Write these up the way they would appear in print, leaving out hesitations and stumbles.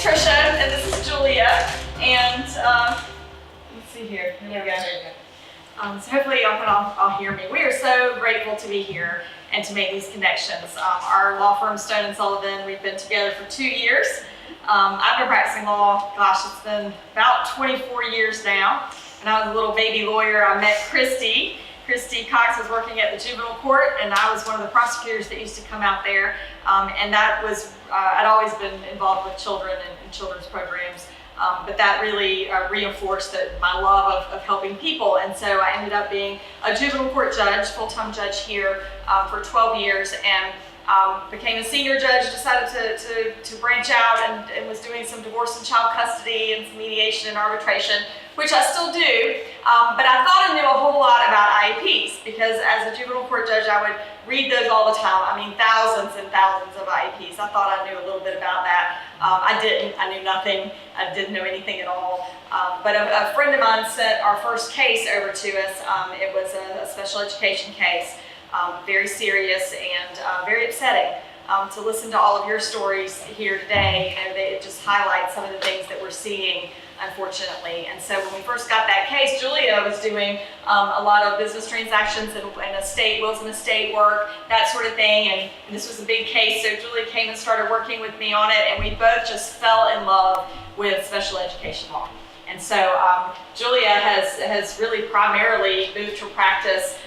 Trisha, and this is Julia, and let's see here. Here we go. So hopefully y'all can all hear me. We are so grateful to be here and to make these connections. Our law firm, Stone and Sullivan, we've been together for 2 years. I've been practicing law, gosh, it's been about 24 years now. And I was a little baby lawyer. I met Christy. Christy Cox was working at the juvenile court, and I was one of the prosecutors that used to come out there. And that was, I'd always been involved with children and children's programs. But that really reinforced my love of helping people. And so I ended up being a juvenile court judge, full-time judge here for 12 years, and became a senior judge, decided to branch out and was doing some divorce and child custody and some mediation and arbitration, which I still do. But I thought I knew a whole lot about IEPs because as a juvenile court judge, I would read those all the time. I mean, thousands and thousands of IEPs. I thought I knew a little bit about that. I didn't. I knew nothing. I didn't know anything at all. But a friend of mine sent our first case over to us. It was a special education case, very serious and very upsetting. To listen to all of your stories here today, it just highlights some of the things that we're seeing, unfortunately. And so when we first got that case, Julia was doing a lot of business transactions and estate wills and estate work, that sort of thing. And this was a big case, so Julia came and started working with me on it, and we both just fell in love with special education law. And so Julia has really primarily moved her practice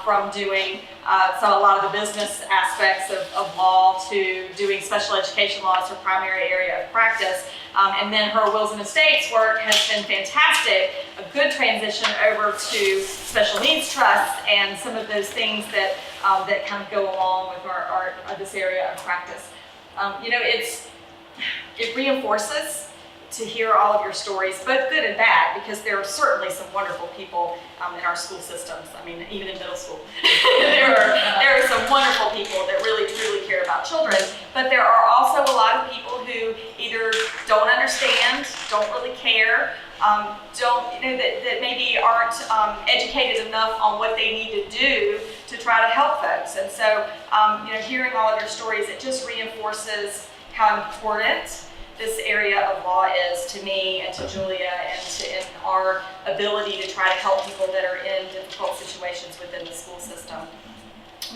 from doing a lot of the business aspects of law to doing special education law as her primary area of practice. And then her wills and estates work has been fantastic, a good transition over to special needs trusts and some of those things that kind of go along with our this area of practice. It reinforces to hear all of your stories, both good and bad, because there are certainly some wonderful people in our school systems. I mean, even in middle school, there are some wonderful people that really truly care about children. But there are also a lot of people who either don't understand, don't really care, that maybe aren't educated enough on what they need to do to try to help folks. And so, hearing all of your stories, it just reinforces how important this area of law is to me and to Julia and in our ability to try to help people that are in difficult situations within the school system.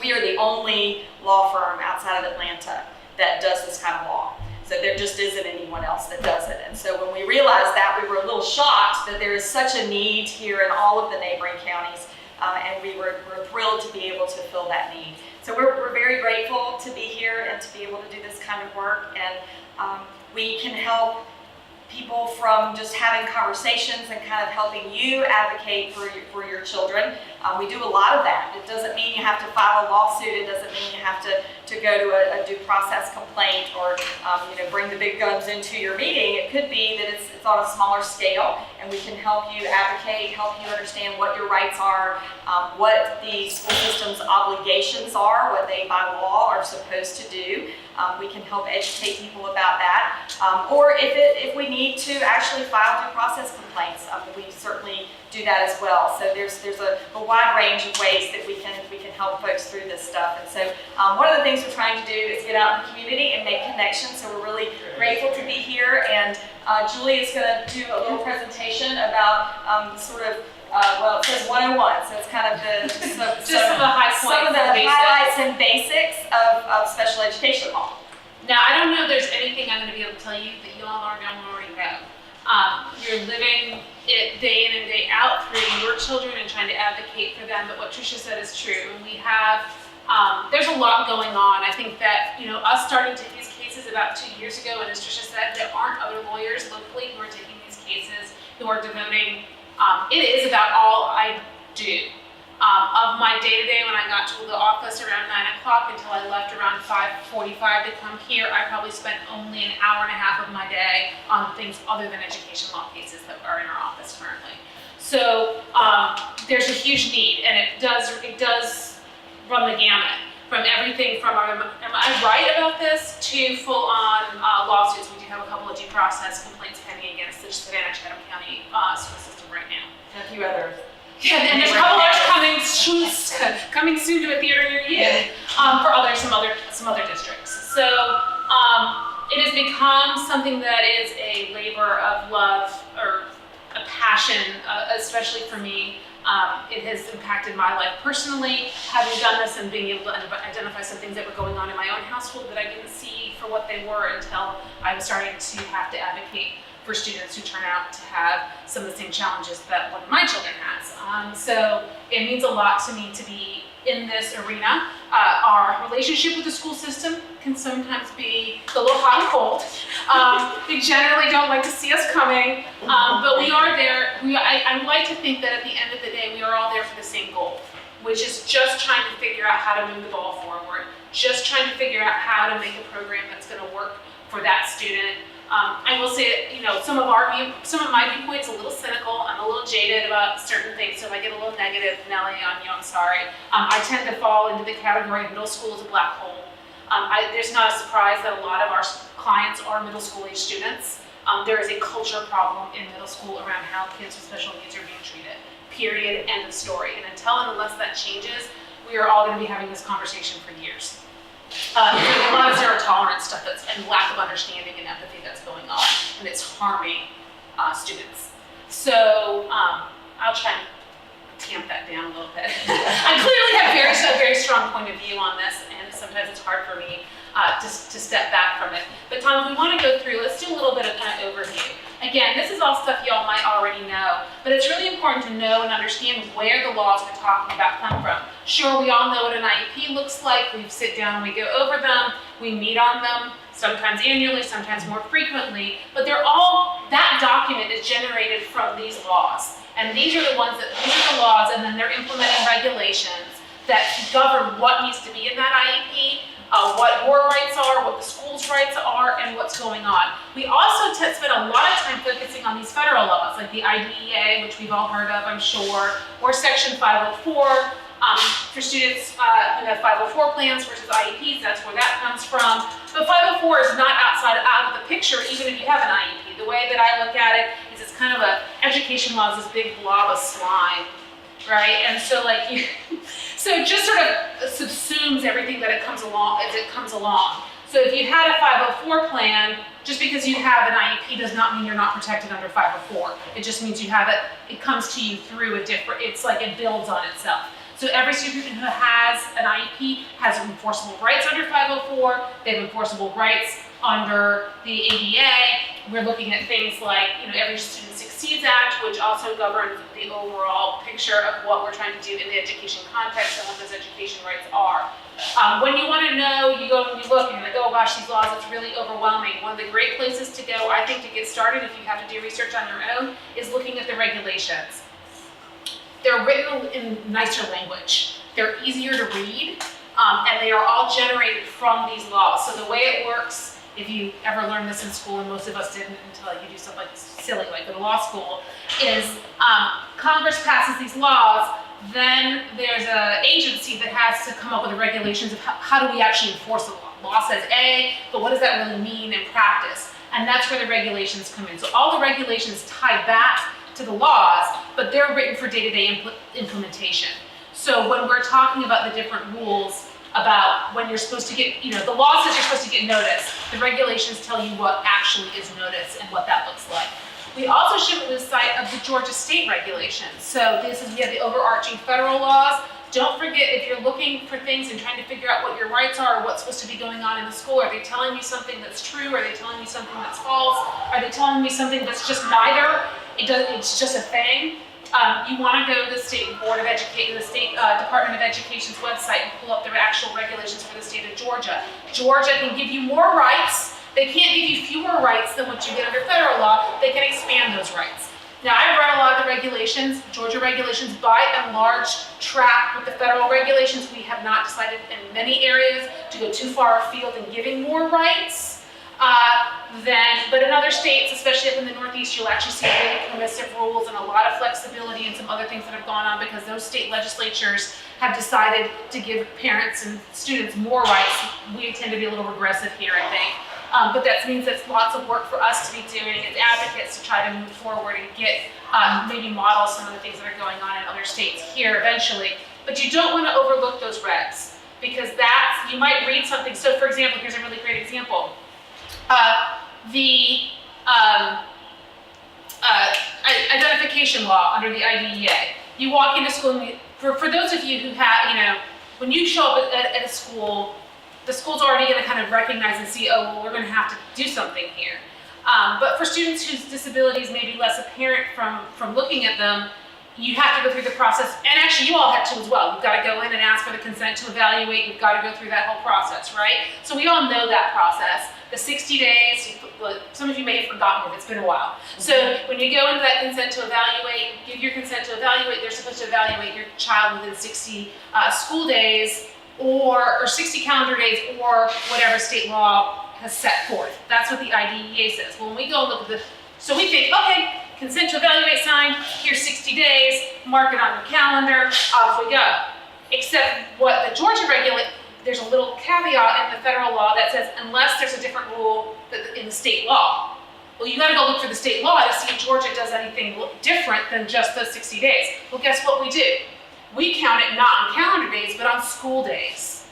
We are the only law firm outside of Atlanta that does this kind of law. So there just isn't anyone else that does it. And so when we realized that, we were a little shocked that there is such a need here in all of the neighboring counties, and we were thrilled to be able to fill that need. So we're very grateful to be here and to be able to do this kind of work. And we can help people from just having conversations and kind of helping you advocate for your children. We do a lot of that. It doesn't mean you have to file a lawsuit. It doesn't mean you have to go to a due process complaint or bring the big guns into your meeting. It could be that it's on a smaller scale, and we can help you advocate, help you understand what your rights are, what the school system's obligations are, what they by law are supposed to do. We can help educate people about that. Or if we need to actually file due process complaints, we certainly do that as well. So there's a wide range of ways that we can help folks through this stuff. And so one of the things we're trying to do is get out in the community and make connections. So we're really grateful to be here. And Julie is going to do a little presentation about it says 101, so it's kind of some of the highlights and basics of special education law. Now, I don't know if there's anything I'm going to be able to tell you that you all already know. You're living it day in and day out through your children and trying to advocate for them, but what Tricia said is true. And we have, there's a lot going on. I think that, us starting to take these cases about 2 years ago, and as Tricia said, there aren't other lawyers locally who are taking these cases, who are devoting. It is about all I do. Of my day-to-day, when I got to the office around 9 o'clock until I left around 5:45 to come here, I probably spent only an hour and a half of my day on things other than education law cases that are in our office currently. So there's a huge need, and it does run the gamut from everything from am I right about this to full-on lawsuits. We do have a couple of due process complaints pending against the Savannah-Chatham County school system right now. And a few others. Yeah, and there's a couple others coming soon to a theater near you for some other districts. So It has become something that is a labor of love or a passion, especially for me. It has impacted my life personally, having done this and being able to identify some things that were going on in my own household that I didn't see for what they were until I was starting to have to advocate for students who turn out to have some of the same challenges that one of my children has. So it means a lot to me to be in this arena. Our relationship with the school system can sometimes be a little hot and cold. They generally don't like to see us coming, but we are there. I like to think that at the end of the day, we are all there for the same goal, which is just trying to figure out how to move the ball forward, just trying to figure out how to make a program that's going to work for that student. I will say, some of my viewpoints a little cynical. I'm a little jaded about certain things, so if I get a little negative, Nellie, on you, I'm sorry. I tend to fall into the category of middle school as a black hole. There's not a surprise that a lot of our clients are middle school age students. There is a culture problem in middle school around how kids with special needs are being treated. Period. End of story. And unless that changes, we are all going to be having this conversation for years. There's a lot of zero tolerance stuff and lack of understanding and empathy that's going on, and it's harming students. So I'll try and tamp that down a little bit. I clearly have a very strong point of view on this, and sometimes it's hard for me to step back from it. But Tom, if we want to go through, let's do a little bit of kind of overview. Again, this is all stuff y'all might already know, but it's really important to know and understand where the laws we're talking about come from. Sure, we all know what an IEP looks like. We sit down, we go over them, we meet on them, sometimes annually, sometimes more frequently, but that document is generated from these laws. And these are the laws, and then they're implementing regulations that govern what needs to be in that IEP, what your rights are, what the school's rights are, and what's going on. We also spend a lot of time focusing on these federal laws, like the IDEA, which we've all heard of, I'm sure, or Section 504, for students who have 504 plans versus IEPs, that's where that comes from. But 504 is not out of the picture, even if you have an IEP. The way that I look at it is it's kind of education law is this big blob of slime, right? And so so it just sort of subsumes everything that it comes along as it comes along. So if you had a 504 plan, just because you have an IEP does not mean you're not protected under 504. It just means you have it comes to you through it's like it builds on itself. So every student who has an IEP has enforceable rights under 504. They have enforceable rights under the ADA. We're looking at things like, Every Student Succeeds Act, which also governs the overall picture of what we're trying to do in the education context and what those education rights are. When you want to know, you go and you look and you're like, oh gosh, these laws, it's really overwhelming. One of the great places to go, I think, to get started if you have to do research on your own is looking at the regulations. They're written in nicer language. They're easier to read, and they are all generated from these laws. So the way it works, if you ever learned this in school, and most of us didn't until you do something like silly, like go to law school, is Congress passes these laws, then there's an agency that has to come up with the regulations of how do we actually enforce the law. Law says A, but what does that really mean in practice? And that's where the regulations come in. So all the regulations tie back to the laws, but they're written for day-to-day implementation. So when we're talking about the different rules about when you're supposed to get, the law says you're supposed to get notice. The regulations tell you what actually is notice and what that looks like. We also should lose sight of the Georgia state regulations. So we have the overarching federal laws. Don't forget, if you're looking for things and trying to figure out what your rights are or what's supposed to be going on in the school, are they telling you something that's true? Are they telling you something that's false? Are they telling you something that's just neither? It's just a thing. You want to go to the state Department of Education's website and pull up the actual regulations for the state of Georgia. Georgia can give you more rights. They can't give you fewer rights than what you get under federal law. They can expand those rights. Now, I've read a lot of the regulations. Georgia regulations, by and large, track with the federal regulations. We have not decided in many areas to go too far afield in giving more rights. But in other states, especially up in the Northeast, you'll actually see really permissive rules and a lot of flexibility and some other things that have gone on because those state legislatures have decided to give parents and students more rights. We tend to be a little regressive here, I think. But that means it's lots of work for us to be doing as advocates to try to move forward and get maybe model some of the things that are going on in other states here eventually. But you don't want to overlook those regs because you might read something. So for example, here's a really great example. The identification law under the IDEA. You walk into school, and for those of you who have, when you show up at a school, the school's already going to kind of recognize and see, oh, well, we're going to have to do something here. But for students whose disabilities may be less apparent from looking at them, you have to go through the process, and actually you all have to as well. You've got to go in and ask for the consent to evaluate. You've got to go through that whole process, right? So we all know that process. The 60 days, some of you may have forgotten it, it's been a while. So when you go into that consent to evaluate, give your consent to evaluate, they're supposed to evaluate your child within 60 school days or 60 calendar days or whatever state law has set forth. That's what the IDEA says. When we go and look at so we think, okay, consent to evaluate signed, here's 60 days, mark it on your calendar, off we go. Except what the Georgia regulate, there's a little caveat in the federal law that says unless there's a different rule in the state law. Well, you gotta go look for the state law to see if Georgia does anything different than just those 60 days. Well, guess what we do? We count it not on calendar days, but on school days.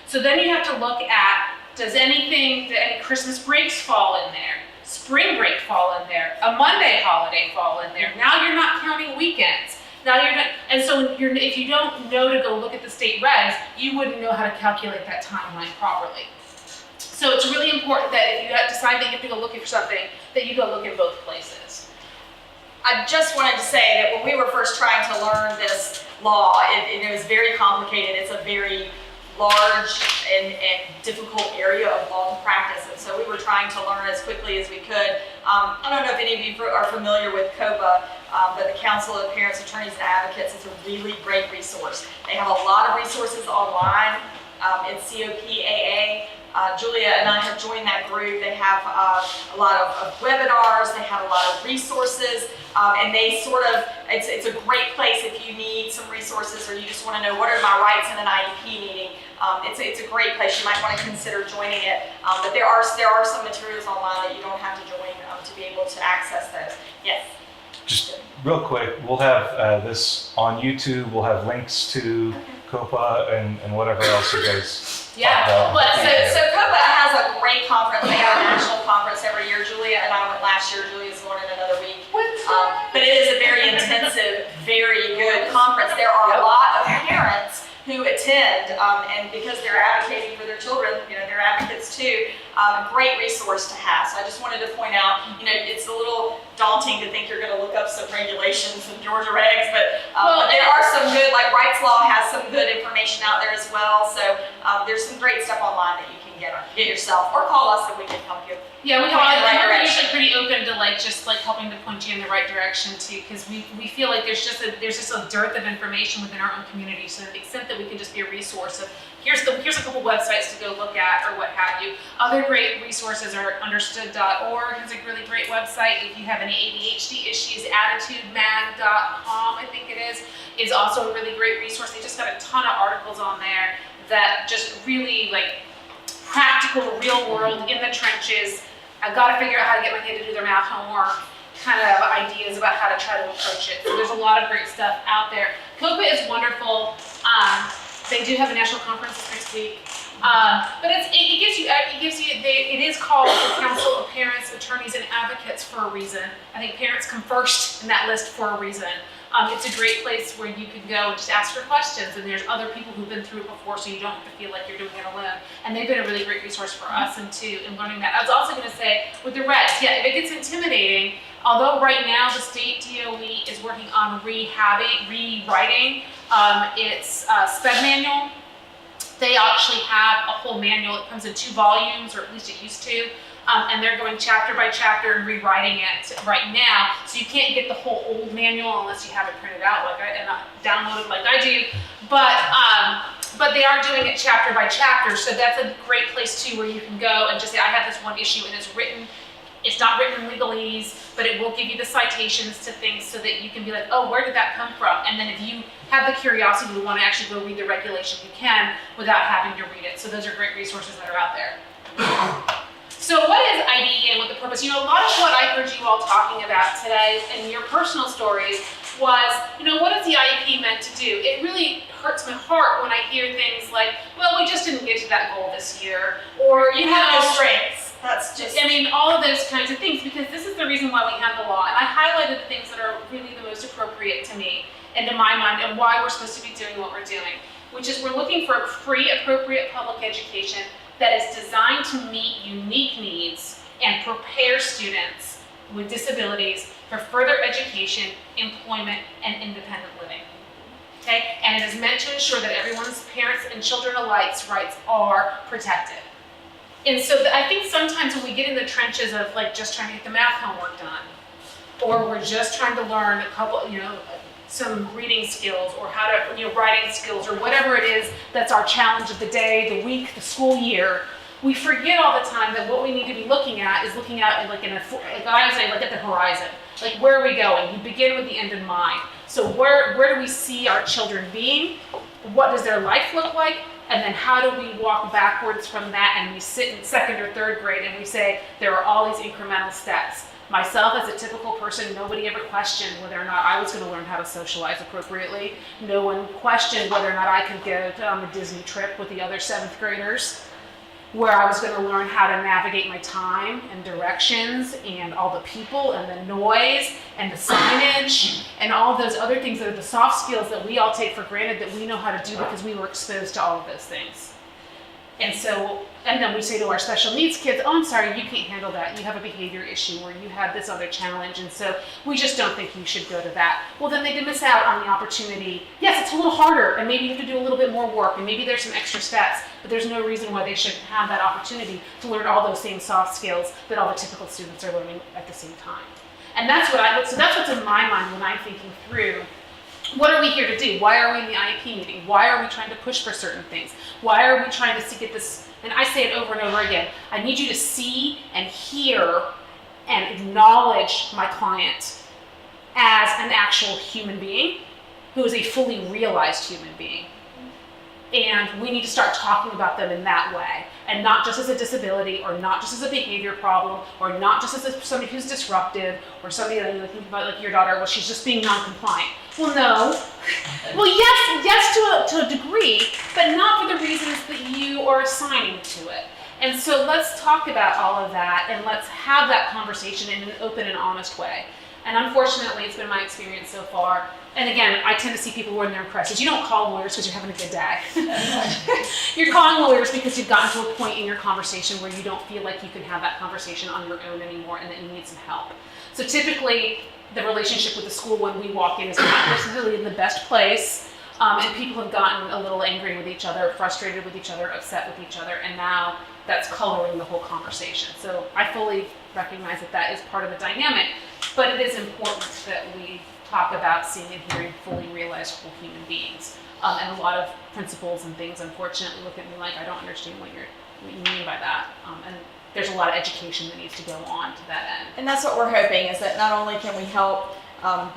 So then you have to look at, does any Christmas breaks fall in there? Spring break fall in there? A Monday holiday fall in there? Now you're not counting weekends. Now you're not, and so if you don't know to go look at the state regs, you wouldn't know how to calculate that timeline properly. So it's really important that if you decide that you have to go looking for something, that you go look in both places. I just wanted to say that when we were first trying to learn this law, it was very complicated. It's a very large and difficult area of law to practice, and so we were trying to learn as quickly as we could. I don't know if any of you are familiar with COPA, but the Council of Parents, Attorneys, and Advocates is a really great resource. They have a lot of resources online. It's COPAA. Julia and I have joined that group. They have a lot of webinars, they have a lot of resources, and they it's a great place if you need some resources or you just want to know what are my rights in an IEP meeting. It's a great place. You might want to consider joining it, but there are some materials online that you don't have to join to be able to access those. Yes? Just real quick, we'll have this on YouTube, we'll have links to COPA and whatever else you guys. Yeah, so COPA has a great conference. They have a national conference every year. Julia and I went last year. Julia's going in another week. But it is a very intensive, very good conference. There are a lot of parents who attend, and because they're advocating for their children, they're advocates too. Great resource to have. So I just wanted to point out, it's a little daunting to think you're going to look up some regulations and Georgia regs, but there are some good, like Rights Law has some good information out there as well. So there's some great stuff online that you can get yourself, or call us and we can help you. Yeah, we're usually pretty open to just helping to point you in the right direction too, because we feel like there's just a dearth of information within our own community. So to the extent that we can just be a resource of here's a couple websites to go look at or what have you. Other great resources are understood.org is a really great website. If you have any ADHD issues, attitudemag.com I think it is also a really great resource. They just got a ton of articles on there that just really practical, real world, in the trenches. I've got to figure out how to get my kid to do their math homework, kind of ideas about how to try to approach it. So there's a lot of great stuff out there. COPA is wonderful. They do have a national conference next week. But it is called the Council of Parents, Attorneys, and Advocates for a reason. I think parents come first in that list for a reason. It's a great place where you can go and just ask your questions, and there's other people who've been through it before, so you don't have to feel like you're doing it alone. And they've been a really great resource for us in learning that. I was also going to say, with the regs, yeah, if it gets intimidating, although right now the state DOE is working on rewriting its SPED manual. They actually have a whole manual. It comes in 2 volumes, or at least it used to. And they're going chapter by chapter and rewriting it right now. So you can't get the whole old manual unless you have it printed out and downloaded like I do. But they are doing it chapter by chapter. So that's a great place too, where you can go and just say, I have this one issue and it's not written in legalese, but it will give you the citations to things so that you can be like, oh, where did that come from? And then if you have the curiosity to want to actually go read the regulation, you can without having to read it. So those are great resources that are out there. So what is IDEA and what the purpose? A lot of what I heard you all talking about today in your personal stories was, what is the IEP meant to do? It really hurts my heart when I hear things like, well, we just didn't get to that goal this year, or you have no strengths. That's just. I mean, all of those kinds of things, because this is the reason why we have the law. And I highlighted the things that are really the most appropriate to me and to my mind, and why we're supposed to be doing what we're doing, which is we're looking for free, appropriate public education that is designed to meet unique needs and prepare students with disabilities for further education, employment, and independent living. Okay? And it is meant to ensure that everyone's parents and children alike's rights are protected. And so I think sometimes when we get in the trenches of like just trying to get the math homework done, or we're just trying to learn a couple, some reading skills, or how to, writing skills, or whatever it is that's our challenge of the day, the week, the school year, we forget all the time that what we need to be looking at is looking at like I would say, look at the horizon. Like, where are we going? You begin with the end in mind. So where do we see our children being? What does their life look like? And then how do we walk backwards from that, and we sit in second or third grade and we say there are all these incremental steps. Myself, as a typical person, nobody ever questioned whether or not I was going to learn how to socialize appropriately. No one questioned whether or not I could go on a Disney trip with the other 7th graders, where I was going to learn how to navigate my time and directions and all the people and the noise and the signage and all of those other things that are the soft skills that we all take for granted that we know how to do because we were exposed to all of those things. And then we say to our special needs kids, oh, I'm sorry, you can't handle that. You have a behavior issue, or you have this other challenge, and so we just don't think you should go to that. Well, then they did miss out on the opportunity. Yes, it's a little harder, and maybe you have to do a little bit more work, and maybe there's some extra steps, but there's no reason why they shouldn't have that opportunity to learn all those same soft skills that all the typical students are learning at the same time. And that's what's in my mind when I'm thinking through, what are we here to do? Why are we in the IEP meeting? Why are we trying to push for certain things? Why are we trying to get this? And I say it over and over again. I need you to see and hear and acknowledge my client as an actual human being who is a fully realized human being. And we need to start talking about them in that way, and not just as a disability, or not just as a behavior problem, or not just as somebody who's disruptive, or somebody that you think about, like your daughter, well, she's just being non-compliant. Well, no. Well, yes, to a degree, but not for the reasons that you are assigning to it. And so let's talk about all of that, and let's have that conversation in an open and honest way. And unfortunately, it's been my experience so far. And again, I tend to see people when they're in crisis. You don't call lawyers because you're having a good day. You're calling lawyers because you've gotten to a point in your conversation where you don't feel like you can have that conversation on your own anymore, and that you need some help. So typically, the relationship with the school when we walk in is not necessarily in the best place. And people have gotten a little angry with each other, frustrated with each other, upset with each other, and now that's coloring the whole conversation. So I fully recognize that that is part of the dynamic, but it is important that we talk about seeing and hearing fully realized whole human beings. And a lot of principals and things, unfortunately, look at me like I don't understand what you mean by that. And there's a lot of education that needs to go on to that end. And that's what we're hoping, is that not only can we help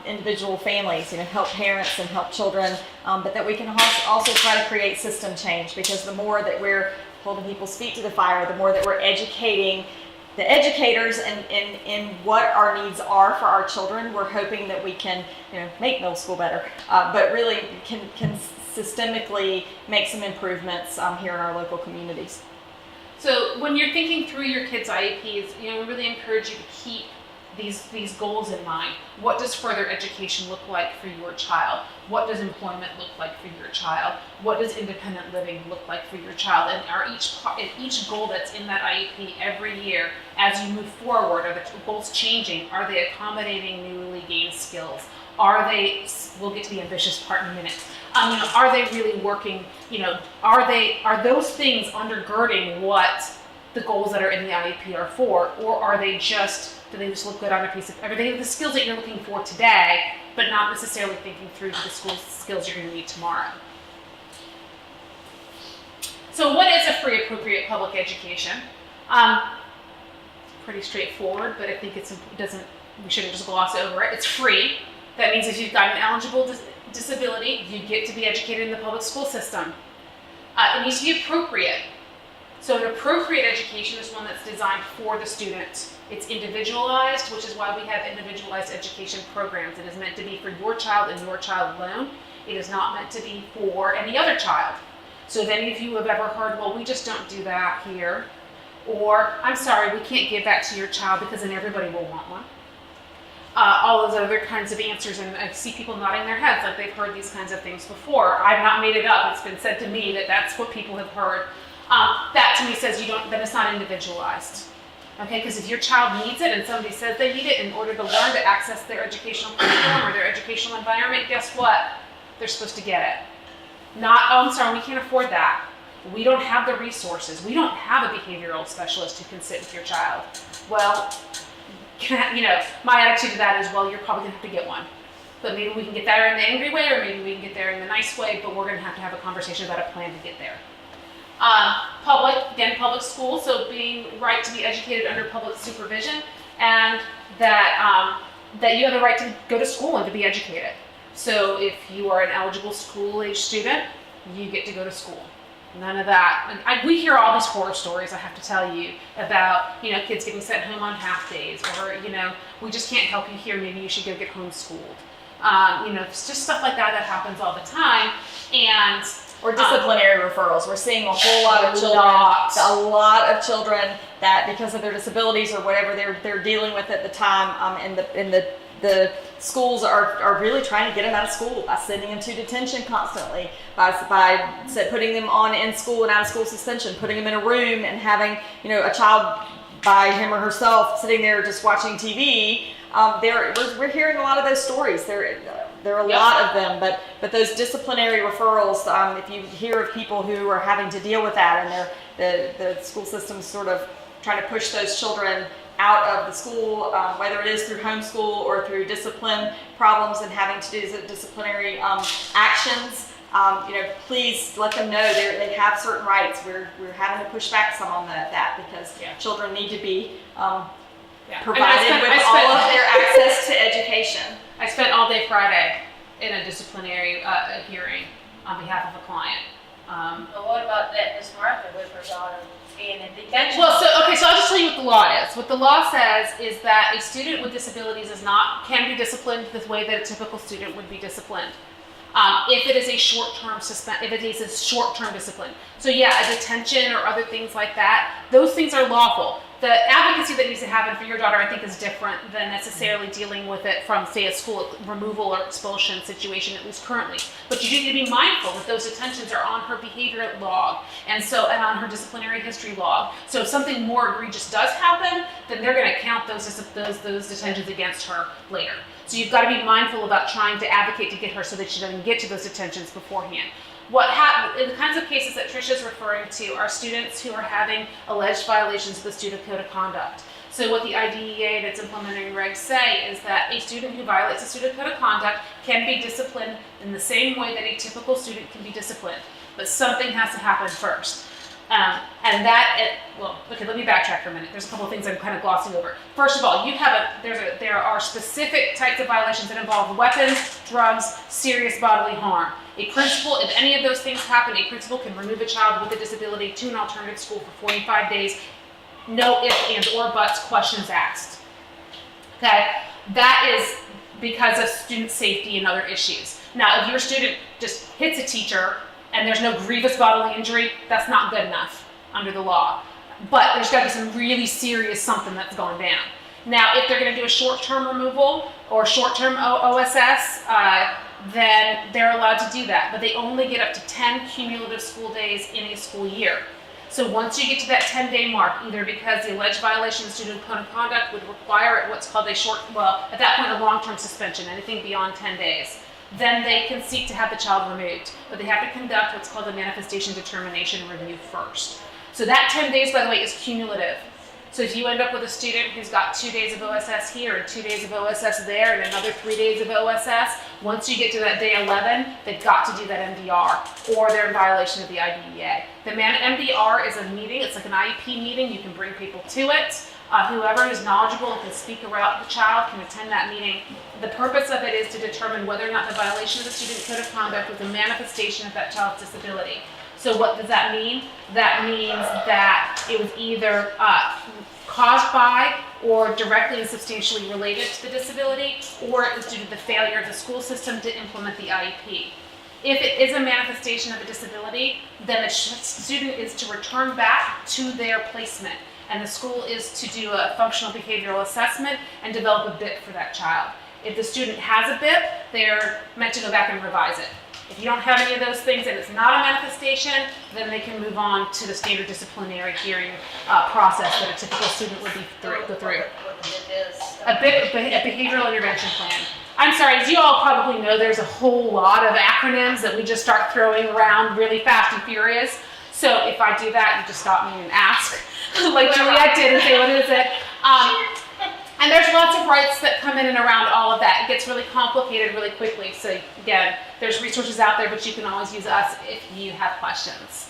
individual families, help parents and help children, but that we can also try to create system change, because the more that we're holding people's feet to the fire, the more that we're educating the educators in what our needs are for our children, we're hoping that we can make middle school better, but really can systemically make some improvements here in our local communities. So when you're thinking through your kids' IEPs, we really encourage you to keep these goals in mind. What does further education look like for your child? What does employment look like for your child? What does independent living look like for your child? And each goal that's in that IEP every year, as you move forward, are the goals changing? Are they accommodating newly gained skills? We'll get to the ambitious part in a minute. Are they really working? Are those things undergirding what the goals that are in the IEP are for, or do they just look good on a piece of? Are they the skills that you're looking for today, but not necessarily thinking through the skills you're going to need tomorrow? So, what is a free, appropriate public education? Pretty straightforward, but I think we shouldn't just gloss over it. It's free. That means if you've got an eligible disability, you get to be educated in the public school system. It needs to be appropriate. So an appropriate education is one that's designed for the student. It's individualized, which is why we have individualized education programs. It is meant to be for your child and your child alone. It is not meant to be for any other child. So if any of you have ever heard, well, we just don't do that here, or I'm sorry, we can't give that to your child because then everybody will want one. All those other kinds of answers, and I see people nodding their heads like they've heard these kinds of things before. I've not made it up. It's been said to me that that's what people have heard. That to me says that it's not individualized. Okay, because if your child needs it and somebody says they need it in order to learn to access their educational curriculum or their educational environment, guess what? They're supposed to get it. Not, oh, I'm sorry, we can't afford that. We don't have the resources. We don't have a behavioral specialist who can sit with your child. Well, my attitude to that is, well, you're probably gonna have to get one. But maybe we can get there in the angry way, or maybe we can get there in the nice way, but we're gonna have a conversation about a plan to get there. Public school, so being right to be educated under public supervision, and that you have the right to go to school and to be educated. So if you are an eligible school-age student, you get to go to school. None of that. And we hear all these horror stories, I have to tell you, about kids getting sent home on half days, or we just can't help you here. Maybe you should go get homeschooled. It's just stuff like that happens all the time, or disciplinary referrals. We're seeing a whole lot of children, a lot of children that because of their disabilities or whatever they're dealing with at the time, and the schools are really trying to get them out of school by sending them to detention constantly, by putting them on in-school and out-of-school suspension, putting them in a room and having a child by him or herself sitting there just watching TV. We're hearing a lot of those stories. There are a lot of them, but those disciplinary referrals, if you hear of people who are having to deal with that, and the school system's sort of trying to push those children out of the school, whether it is through homeschool or through discipline problems and having to do disciplinary actions, please let them know they have certain rights. We're having to push back some on that because children need to be provided with all of their access to education. I spent all day Friday in a disciplinary hearing on behalf of a client. But what about that Miss Martha with her daughter being in detention? Well, so I'll just tell you what the law is. What the law says is that a student with disabilities can be disciplined the way that a typical student would be disciplined. If it is a short-term discipline. So a detention or other things like that, those things are lawful. The advocacy that needs to happen for your daughter, I think, is different than necessarily dealing with it from, say, a school removal or expulsion situation, at least currently. But you do need to be mindful that those detentions are on her behavior log, and on her disciplinary history log. So if something more egregious does happen, then they're going to count those detentions against her later. So you've got to be mindful about trying to advocate to get her so that she doesn't get to those detentions beforehand. What happens in the kinds of cases that Trisha's referring to are students who are having alleged violations of the Student Code of Conduct. So what the IDEA and its implementing regs say is that a student who violates the Student Code of Conduct can be disciplined in the same way that a typical student can be disciplined, but something has to happen first. Let me backtrack for a minute. There's a couple of things I'm kind of glossing over. First of all, there are specific types of violations that involve weapons, drugs, serious bodily harm. A principal, if any of those things happen, a principal can remove a child with a disability to an alternative school for 45 days. No ifs, ands, or buts, questions asked. Okay? That is because of student safety and other issues. Now, if your student just hits a teacher and there's no grievous bodily injury, that's not good enough under the law. But there's got to be some really serious something that's going down. Now, if they're going to do a short-term removal or short-term OSS, then they're allowed to do that. But they only get up to 10 cumulative school days in a school year. So once you get to that 10-day mark, either because the alleged violation of student code of conduct would require what's called at that point, a long-term suspension, anything beyond 10 days, then they can seek to have the child removed. But they have to conduct what's called a manifestation determination review first. So that 10 days, by the way, is cumulative. So if you end up with a student who's got 2 days of OSS here and 2 days of OSS there and another 3 days of OSS, once you get to that day 11, they've got to do that MDR or they're in violation of the IDEA. The MDR is a meeting, it's like an IEP meeting, you can bring people to it. Whoever is knowledgeable and can speak around the child can attend that meeting. The purpose of it is to determine whether or not the violation of the Student Code of Conduct was a manifestation of that child's disability. So what does that mean? That means that it was either caused by or directly and substantially related to the disability, or it was due to the failure of the school system to implement the IEP. If it is a manifestation of a disability, then the student is to return back to their placement. and the school is to do a functional behavioral assessment and develop a BIP for that child. If the student has a BIP, they're meant to go back and revise it. If you don't have any of those things and it's not a manifestation, then they can move on to the standard disciplinary hearing process that a typical student would go through. What the BIP is. A BIP, a behavioral intervention plan. I'm sorry, as you all probably know, there's a whole lot of acronyms that we just start throwing around really fast and furious. So if I do that, you just stop me and ask, like Juliet did, and say, what is it? And there's lots of rights that come in and around all of that. It gets really complicated really quickly. So again, there's resources out there, but you can always use us if you have questions.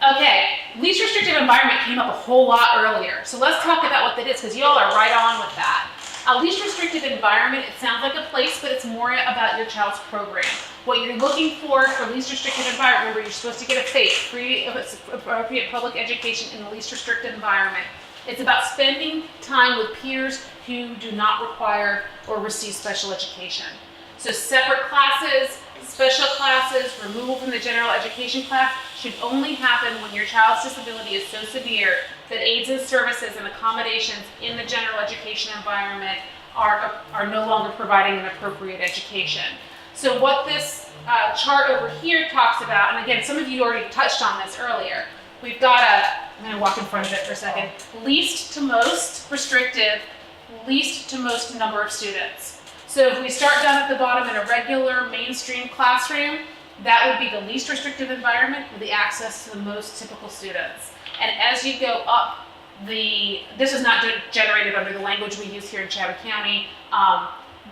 Okay, least restrictive environment came up a whole lot earlier. So let's talk about what that is, because you all are right on with that. A least restrictive environment, it sounds like a place, but it's more about your child's program. What you're looking for least restrictive environment, remember you're supposed to get a FAPE, free appropriate public education in the least restrictive environment. It's about spending time with peers who do not require or receive special education. So separate classes, special classes, removal from the general education class should only happen when your child's disability is so severe that aids and services and accommodations in the general education environment are no longer providing an appropriate education. So what this chart over here talks about, and again, some of you already touched on this earlier, we've got I'm going to walk in front of it for a second, least to most restrictive, least to most number of students. So if we start down at the bottom in a regular mainstream classroom, that would be the least restrictive environment with the access to the most typical students. And as you go up, this is not generated under the language we use here in Chatham County,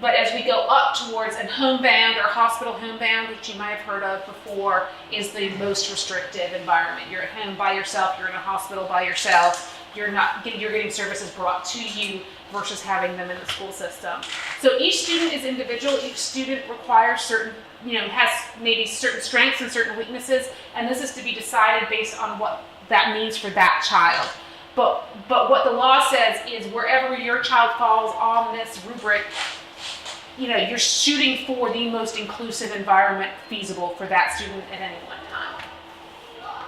but as we go up towards a homebound or hospital homebound, which you might have heard of before, is the most restrictive environment. You're at home by yourself, you're in a hospital by yourself, you're getting services brought to you versus having them in the school system. So each student is individual, each student requires certain, has maybe certain strengths and certain weaknesses, and this is to be decided based on what that means for that child. But what the law says is wherever your child falls on this rubric, you're shooting for the most inclusive environment feasible for that student at any one time.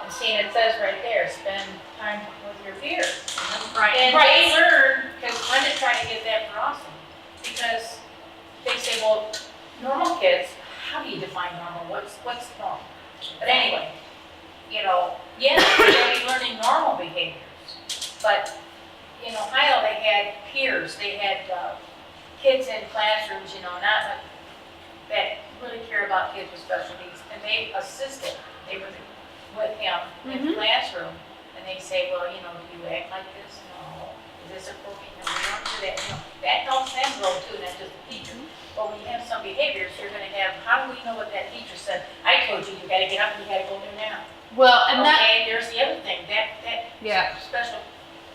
And seeing it says right there, spend time with your peers. Right. And Right. they learn, because Brenda tried to get that for Austin, because they say, well, normal kids, how do you define normal? What's normal? But anyway, yes, they'll be learning normal behaviors, but in Ohio they had peers, they had kids in classrooms, not like that really care about kids with special needs, and they assisted. They were with him in the classroom, and they say, well, do you act like this? No. Is this appropriate? No, we don't do that. That helps them grow too, not just the teacher. But when you have some behaviors, you're going to have, how do we know what that teacher said? I told you, you got to get up and you got to go there now. Well, and okay, there's the other thing. That yeah. special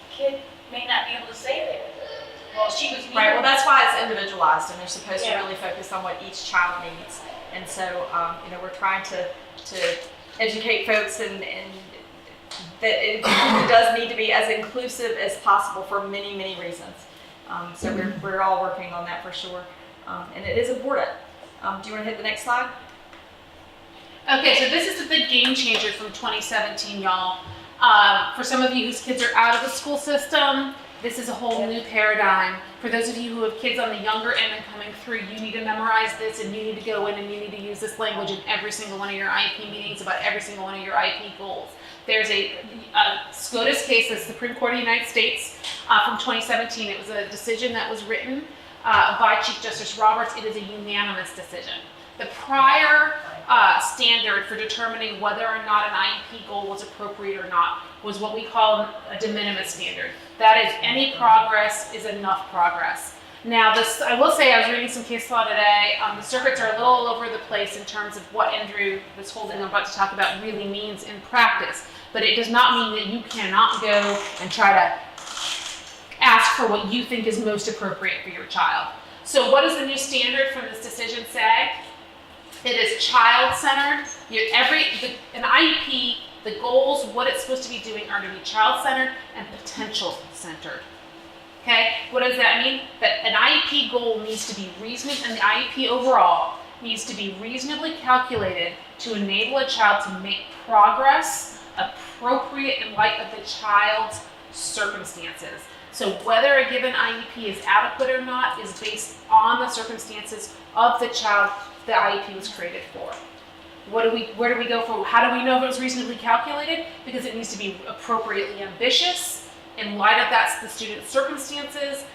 kid may not be able to say that. Well, she was Right, well, that's why it's individualized, and they're supposed to really focus on what each child needs. And so, we're trying to educate folks and that it does need to be as inclusive as possible for many, many reasons. So we're all working on that for sure. And it is important. Do you want to hit the next slide? Okay, so this is the big game changer from 2017, y'all. For some of you whose kids are out of the school system, this is a whole new paradigm. For those of you who have kids on the younger end and coming through, you need to memorize this, and you need to go in and you need to use this language in every single one of your IEP meetings about every single one of your IEP goals. There's a SCOTUS case, the Supreme Court of the United States, from 2017. It was a decision that was written by Chief Justice Roberts. It is a unanimous decision. The prior standard for determining whether or not an IEP goal was appropriate or not was what we call a de minimis standard. That is, any progress is enough progress. Now, I will say, I was reading some case law today. The circuits are a little all over the place in terms of what Andrew, this whole thing I'm about to talk about, really means in practice. But it does not mean that you cannot go and try to ask for what you think is most appropriate for your child. So what does the new standard from this decision say? It is child-centered. An IEP, the goals, what it's supposed to be doing are to be child-centered and potential-centered. Okay, what does that mean? That an IEP goal needs to be reasonable, and the IEP overall needs to be reasonably calculated to enable a child to make progress appropriate in light of the child's circumstances. So whether a given IEP is adequate or not is based on the circumstances of the child the IEP was created for. Where do we go for, how do we know if it was reasonably calculated? Because it needs to be appropriately ambitious in light of the student's circumstances,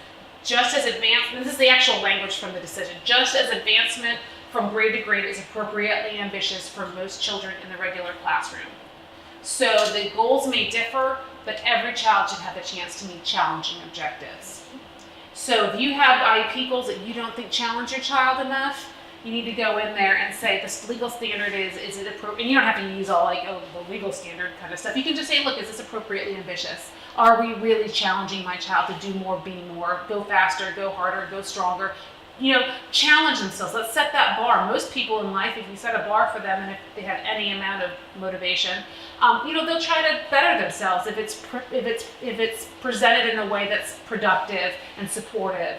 just as advancement, this is the actual language from the decision, just as advancement from grade to grade is appropriately ambitious for most children in the regular classroom. So the goals may differ, but every child should have the chance to meet challenging objectives. So if you have IEP goals that you don't think challenge your child enough, you need to go in there and say this legal standard is it appropriate? And you don't have to use all like, oh, the legal standard kind of stuff. You can just say, look, is this appropriately ambitious? Are we really challenging my child to do more, be more, go faster, go harder, go stronger? You know, challenge themselves. Let's set that bar. Most people in life, if you set a bar for them and if they have any amount of motivation, you know, they'll try to better themselves if it's presented in a way that's productive and supportive.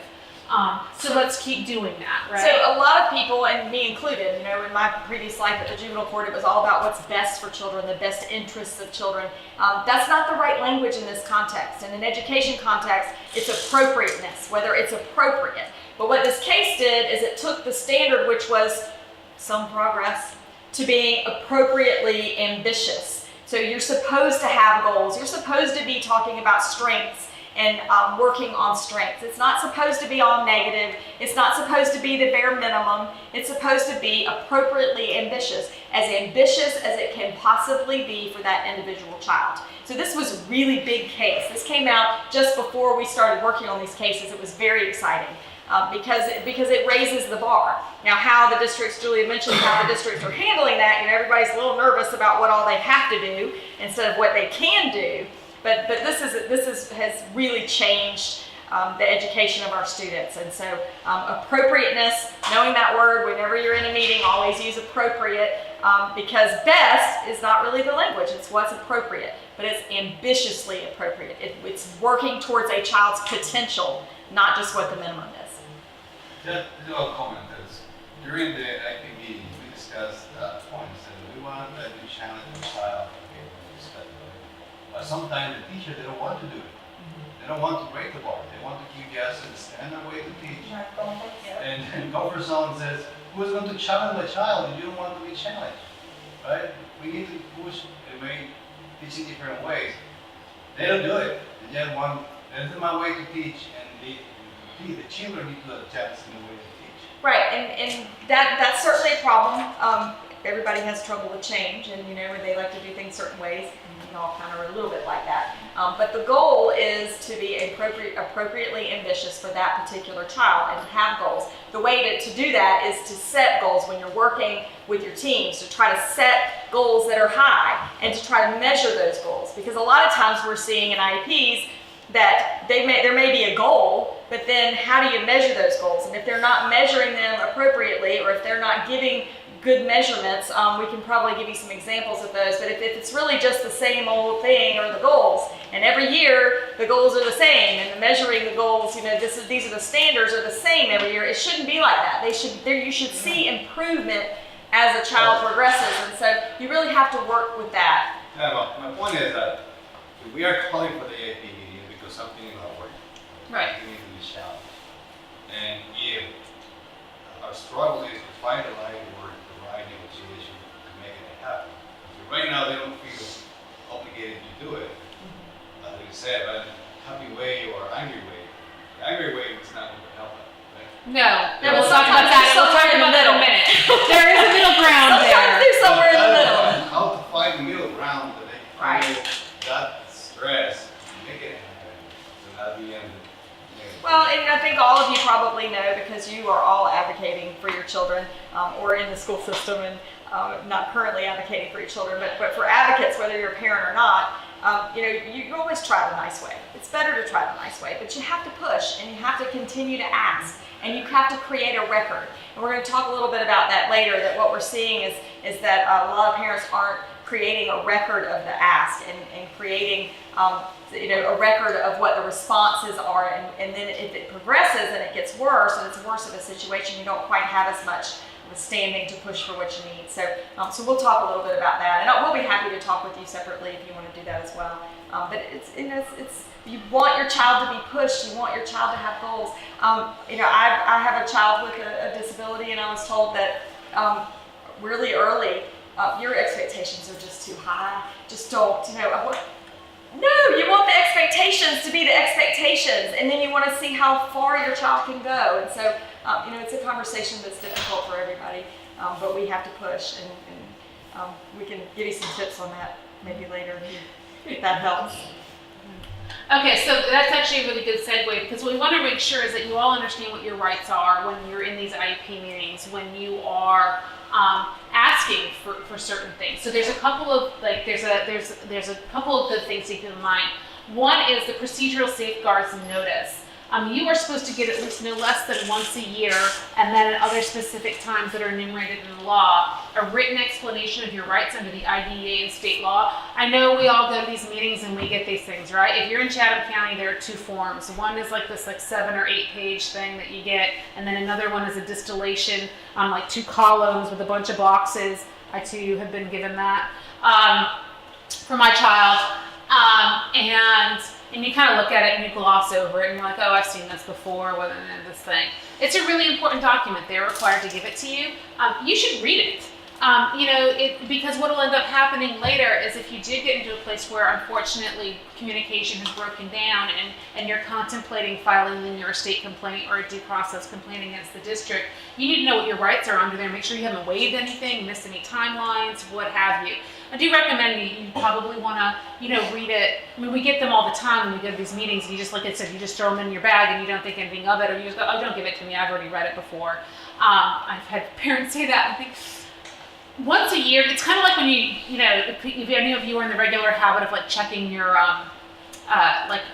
So let's keep doing that, right? So a lot of people, and me included, you know, in my previous life at the juvenile court, it was all about what's best for children, the best interests of children. That's not the right language in this context. In an education context, it's appropriateness, whether it's appropriate. But what this case did is it took the standard, which was some progress, to being appropriately ambitious. So you're supposed to have goals. You're supposed to be talking about strengths and working on strengths. It's not supposed to be all negative. It's not supposed to be the bare minimum. It's supposed to be appropriately ambitious as it can possibly be for that individual child. So this was a really big case. This came out just before we started working on these cases. It was very exciting. Because it raises the bar. Now, how the districts, Julia mentioned how the districts are handling that, you know, everybody's a little nervous about what all they have to do instead of what they can do. But this has really changed the education of our students. And so appropriateness, knowing that word, whenever you're in a meeting, always use appropriate, because best is not really the language, it's what's appropriate, but it's ambitiously appropriate. It's working towards a child's potential, not just what the minimum is. Just a little comment is, during the IPB, we discussed points and we want to challenge the child. Okay, we discussed it. But sometimes the teacher, they don't want to do it. They don't want to break the bar. They want to keep just a standard way to teach. And comfort zone says, who's going to challenge my child if you don't want to be challenged? Right? We need to push and make teaching different ways. They don't do it. They just want, this is my way to teach, and the children need to have a chance in the way to teach. Right, and that's certainly a problem. Everybody has trouble with change, and you know, they like to do things certain ways, and we all kind of are a little bit like that. But the goal is to be appropriately ambitious for that particular child and to have goals. The way to do that is to set goals when you're working with your teams, to try to set goals that are high and to try to measure those goals. Because a lot of times we're seeing in IEPs that there may be a goal, but then how do you measure those goals? And if they're not measuring them appropriately, or if they're not giving good measurements, we can probably give you some examples of those. But if it's really just the same old thing, or the goals, and every year the goals are the same, and the measuring the goals, you know, these are the standards are the same every year, it shouldn't be like that. You should see improvement as a child progresses, and so you really have to work with that. Yeah, well, my point is that we are calling for the AAP meeting because something is not working. Right. We need to be challenged. And if our struggle is to find the right word, the right negotiation to make it happen. So right now they don't feel obligated to do it. As we said, right? Happy way or angry way. The angry way is not going to help them. Right? No, Yeah, we'll but talk about sometimes that. there's We'll talk somewhere in the about that in a middle. minute. There is a middle ground Sometimes there. there's somewhere in the middle. How to find the middle ground that they Right. feel that stress and make it happen. So not be in the Well, and I think all of you probably know, because you are all advocating for your children, or in the school system, and not currently advocating for your children, but for advocates, whether you're a parent or not, you know, you always try the nice way. It's better to try the nice way, but you have to push, and you have to continue to ask, and you have to create a record. And we're going to talk a little bit about that later, that what we're seeing is that a lot of parents aren't creating a record of the ask and creating you know, a record of what the responses are, and then if it progresses and it gets worse and it's worse of a situation, you don't quite have as much standing to push for what you need. So we'll talk a little bit about that, and we'll be happy to talk with you separately if you want to do that as well. But it's you want your child to be pushed. You want your child to have goals. I have a child with a disability, and I was told that really early, your expectations are just too high. Just don't, no, you want the expectations to be the expectations, and then you want to see how far your child can go. And so, it's a conversation that's difficult for everybody, but we have to push, and we can give you some tips on that maybe later if that helps. Okay, so that's actually a really good segue, because what we want to make sure is that you all understand what your rights are when you're in these IEP meetings, when you are asking for certain things. So there's a couple of there's a couple of good things to keep in mind. One is the procedural safeguards notice. You are supposed to get at least no less than once a year, and then at other specific times that are enumerated in the law, a written explanation of your rights under the IDEA and state law. I know we all go to these meetings and we get these things, right? If you're in Chatham County, there are 2 forms. One is this 7 or 8 page thing that you get, and then another one is a distillation on 2 columns with a bunch of boxes. I too have been given that for my child, and you kind of look at it and you gloss over it and you're like, oh, I've seen this before, whether than this thing. It's a really important document. They're required to give it to you. You should read it. Because what will end up happening later is if you do get into a place where unfortunately communication has broken down and you're contemplating filing in your state complaint or a due process complaint against the district, you need to know what your rights are under there. Make sure you haven't waived anything, missed any timelines, what have you. I do recommend you probably want to, read it. I mean, we get them all the time when we go to these meetings, and you just, like I said, you just throw them in your bag and you don't think anything of it, or you just go, oh, don't give it to me, I've already read it before. I've had parents say that. I think once a year, it's kind of like when if any of you are in the regular habit of checking your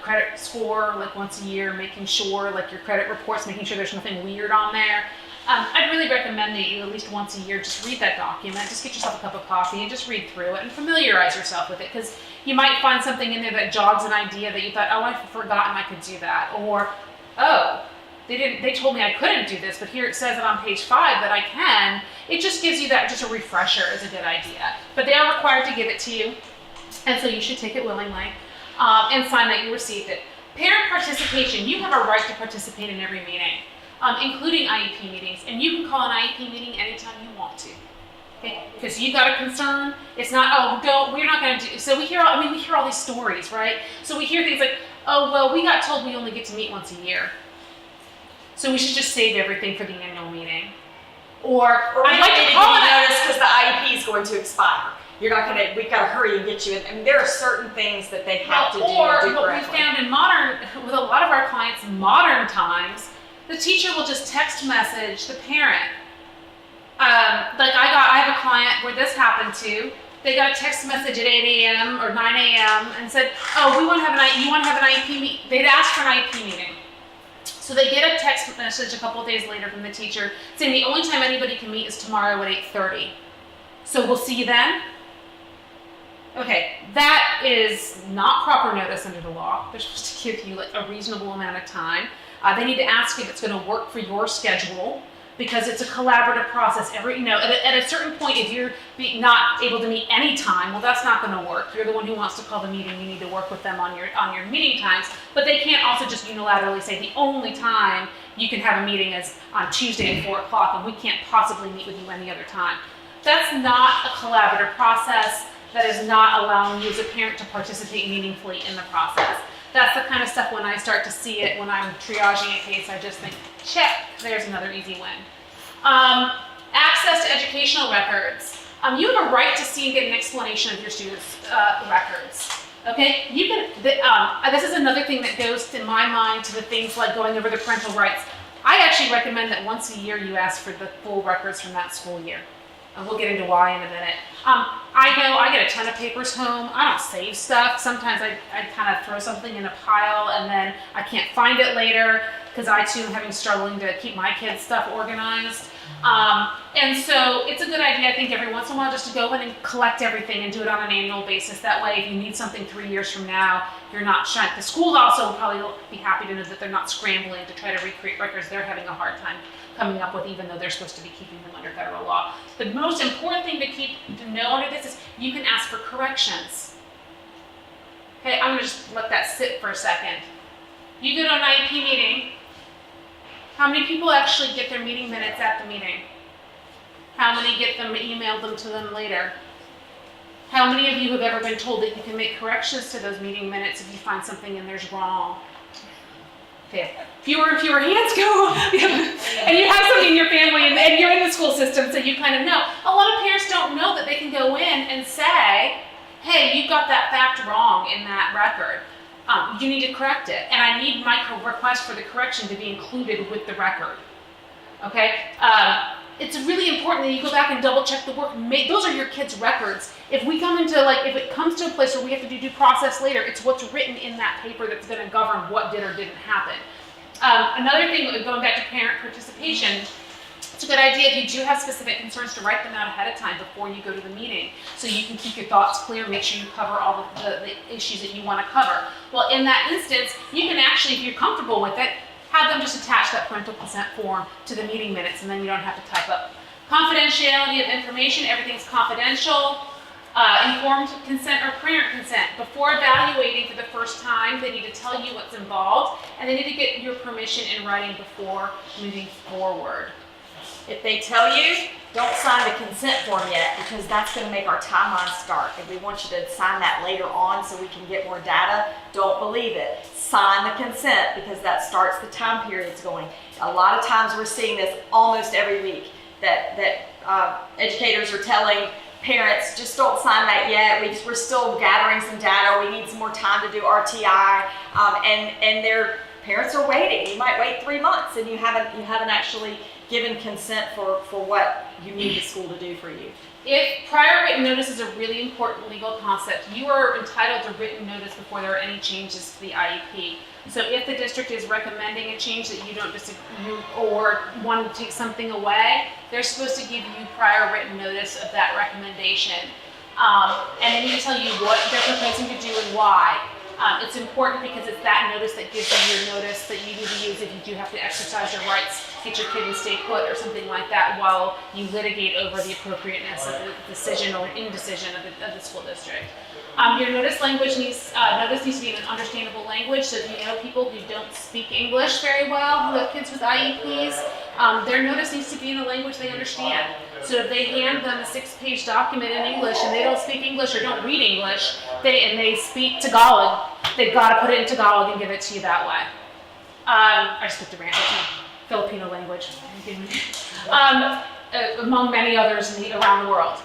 credit score once a year, making sure your credit reports, making sure there's nothing weird on there. I'd really recommend that you at least once a year just read that document, just get yourself a cup of coffee and just read through it and familiarize yourself with it, because you might find something in there that jogs an idea that you thought, oh, I've forgotten I could do that, or oh, they told me I couldn't do this, but here it says it on page 5 that I can. It just gives you that, just a refresher is a good idea. But they are required to give it to you, and so you should take it willingly and sign that you received it. Parent participation, you have a right to participate in every meeting, including IEP meetings, and you can call an IEP meeting anytime you want to. Okay, because you got a concern. It's not, we're not going to do. So we hear all these stories, right? So we hear things like, oh, well, we got told we only get to meet once a year, so we should just save everything for the annual meeting. Or I'd like to call it notice because the IEP is going to expire. We've got to hurry and get you in. I mean, there are certain things that they have to do correctly. Or what we found with a lot of our clients in modern times, the teacher will just text message the parent. I have a client where this happened to. They got a text message at 8 a.m. or 9 a.m. and said, oh, you want to have an IEP meeting? They'd asked for an IEP meeting. So they get a text message a couple of days later from the teacher saying the only time anybody can meet is tomorrow at 8:30. So we'll see you then? Okay, that is not proper notice under the law. They're supposed to give you a reasonable amount of time. They need to ask if it's going to work for your schedule, because it's a collaborative process. At a certain point, if you're not able to meet any time, well, that's not going to work. You're the one who wants to call the meeting. You need to work with them on your meeting times. But they can't also just unilaterally say the only time you can have a meeting is on Tuesday at 4 o'clock, and we can't possibly meet with you any other time. That's not a collaborative process. That is not allowing you as a parent to participate meaningfully in the process. That's the kind of stuff when I start to see it, when I'm triaging a case, I just think, check, there's another easy win. Access to educational records. You have a right to see and get an explanation of your students' records. Okay, you can. This is another thing that goes in my mind to the things like going over the parental rights. I actually recommend that once a year you ask for the full records from that school year. And we'll get into why in a minute. I know I get a ton of papers home. I don't save stuff. Sometimes I kind of throw something in a pile and then I can't find it later. because I too am having struggling to keep my kids' stuff organized. And so it's a good idea, I think, every once in a while just to go in and collect everything and do it on an annual basis. That way, if you need something 3 years from now, you're not shut. The schools also will probably be happy to know that they're not scrambling to try to recreate records they're having a hard time coming up with, even though they're supposed to be keeping them under federal law. The most important thing to know under this is you can ask for corrections. Okay, I'm gonna just let that sit for a second. You go to an IEP meeting. How many people actually get their meeting minutes at the meeting? How many get them emailed them to them later? How many of you have ever been told that you can make corrections to those meeting minutes if you find something in there's wrong? Okay, fewer and fewer hands go up. And you have somebody in your family and you're in the school system, so you kind of know. A lot of parents don't know that they can go in and say, hey, you got that fact wrong in that record. You need to correct it, and I need my request for the correction to be included with the record. Okay, it's really important that you go back and double check the work. Those are your kids' records. If we come into if it comes to a place where we have to do due process later, it's what's written in that paper that's going to govern what did or didn't happen. Another thing, going back to parent participation. It's a good idea if you do have specific concerns to write them out ahead of time before you go to the meeting, so you can keep your thoughts clear, make sure you cover all the issues that you want to cover. Well, in that instance, you can actually, if you're comfortable with it, have them just attach that parental consent form to the meeting minutes, and then you don't have to type up. Confidentiality of information, everything's confidential. Informed consent or parent consent. Before evaluating for the first time, they need to tell you what's involved, and they need to get your permission in writing before moving forward. If they tell you, don't sign the consent form yet, because that's going to make our timeline start. If we want you to sign that later on so we can get more data, don't believe it. Sign the consent, because that starts the time periods going. A lot of times we're seeing this almost every week, that educators are telling parents, just don't sign that yet. We're still gathering some data. We need some more time to do RTI, and their parents are waiting. You might wait 3 months, and you haven't actually given consent for what you need the school to do for you. If prior written notice is a really important legal concept, you are entitled to written notice before there are any changes to the IEP. So if the district is recommending a change that you don't disagree or want to take something away, they're supposed to give you prior written notice of that recommendation. And they need to tell you what they're proposing to do and why. It's important because it's that notice that gives you your notice that you need to use if you do have to exercise your rights, get your kid and stay put or something like that, while you litigate over the appropriateness of the decision or indecision of the school district. Your notice needs to be in an understandable language. So if you know people who don't speak English very well, who have kids with IEPs, their notice needs to be in a language they understand. So if they hand them a 6-page document in English and they don't speak English or don't read English, and they speak Tagalog, they've got to put it in Tagalog and give it to you that way. I just picked a rant. It's a Filipino language, among many others around the world.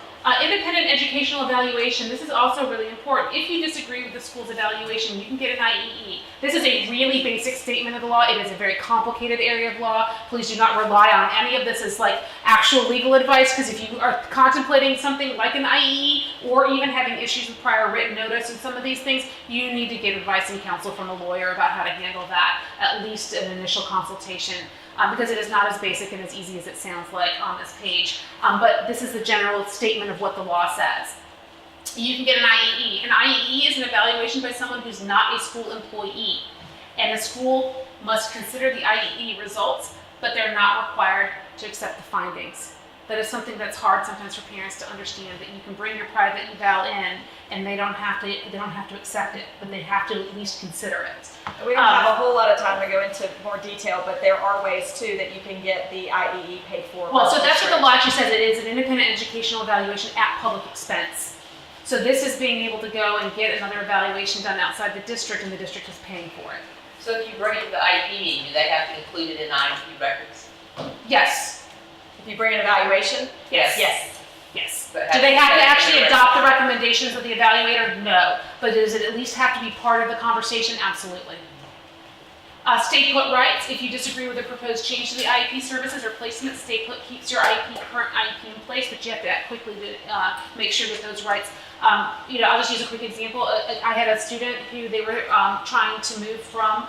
Independent educational evaluation, this is also really important. If you disagree with the school's evaluation, you can get an IEE. This is a really basic statement of the law. It is a very complicated area of law. Please do not rely on any of this as like actual legal advice, because if you are contemplating something like an IEE or even having issues with prior written notice and some of these things, you need to get advice and counsel from a lawyer about how to handle that, at least an initial consultation. Because it is not as basic and as easy as it sounds like on this page. But this is the general statement of what the law says. You can get an IEE. An IEE is an evaluation by someone who's not a school employee. And the school must consider the IEE results, but they're not required to accept the findings. That is something that's hard sometimes for parents to understand, that you can bring your private eval in and they don't have to accept it, but they have to at least consider it. We don't have a whole lot of time to go into more detail, but there are ways too that you can get the IEE paid for. Well, so that's what the law actually says. It is an independent educational evaluation at public expense. So this is being able to go and get another evaluation done outside the district, and the district is paying for it. So if you bring it to the IEP meeting, do they have to include it in IEP records? Yes. If you bring an evaluation? Yes. Yes. Yes. But Do they have to have actually adopt the recommendations of the evaluator? No. But does it at least have to be part of the conversation? Absolutely. Stay put rights. If you disagree with the proposed change to the IEP services or placement, stay put keeps your current IEP in place, but you have to act quickly to make sure that those rights. I'll just use a quick example. I had a student who they were trying to move from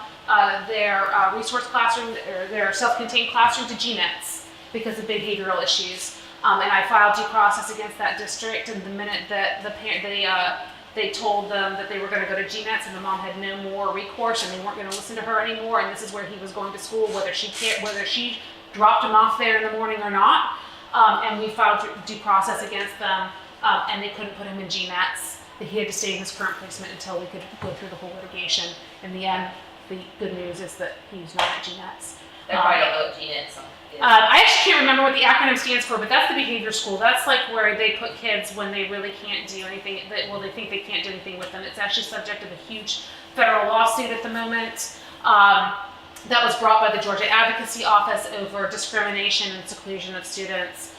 their resource classroom or their self-contained classroom to GNETs because of behavioral issues. And I filed due process against that district, and the minute that the parent, they told them that they were going to go to GNETs and the mom had no more recourse and they weren't going to listen to her anymore, and this is where he was going to school, whether she dropped him off there in the morning or not. And we filed due process against them, and they couldn't put him in GNETs. He had to stay in his current placement until we could go through the whole litigation. In the end, the good news is that he's not at GNETs. They probably don't know what GNETs is. I actually can't remember what the acronym stands for, but that's the behavior school. That's like where they put kids when they really can't do anything, they think they can't do anything with them. It's actually subject of a huge federal lawsuit at the moment. That was brought by the Georgia Advocacy Office over discrimination and seclusion of students.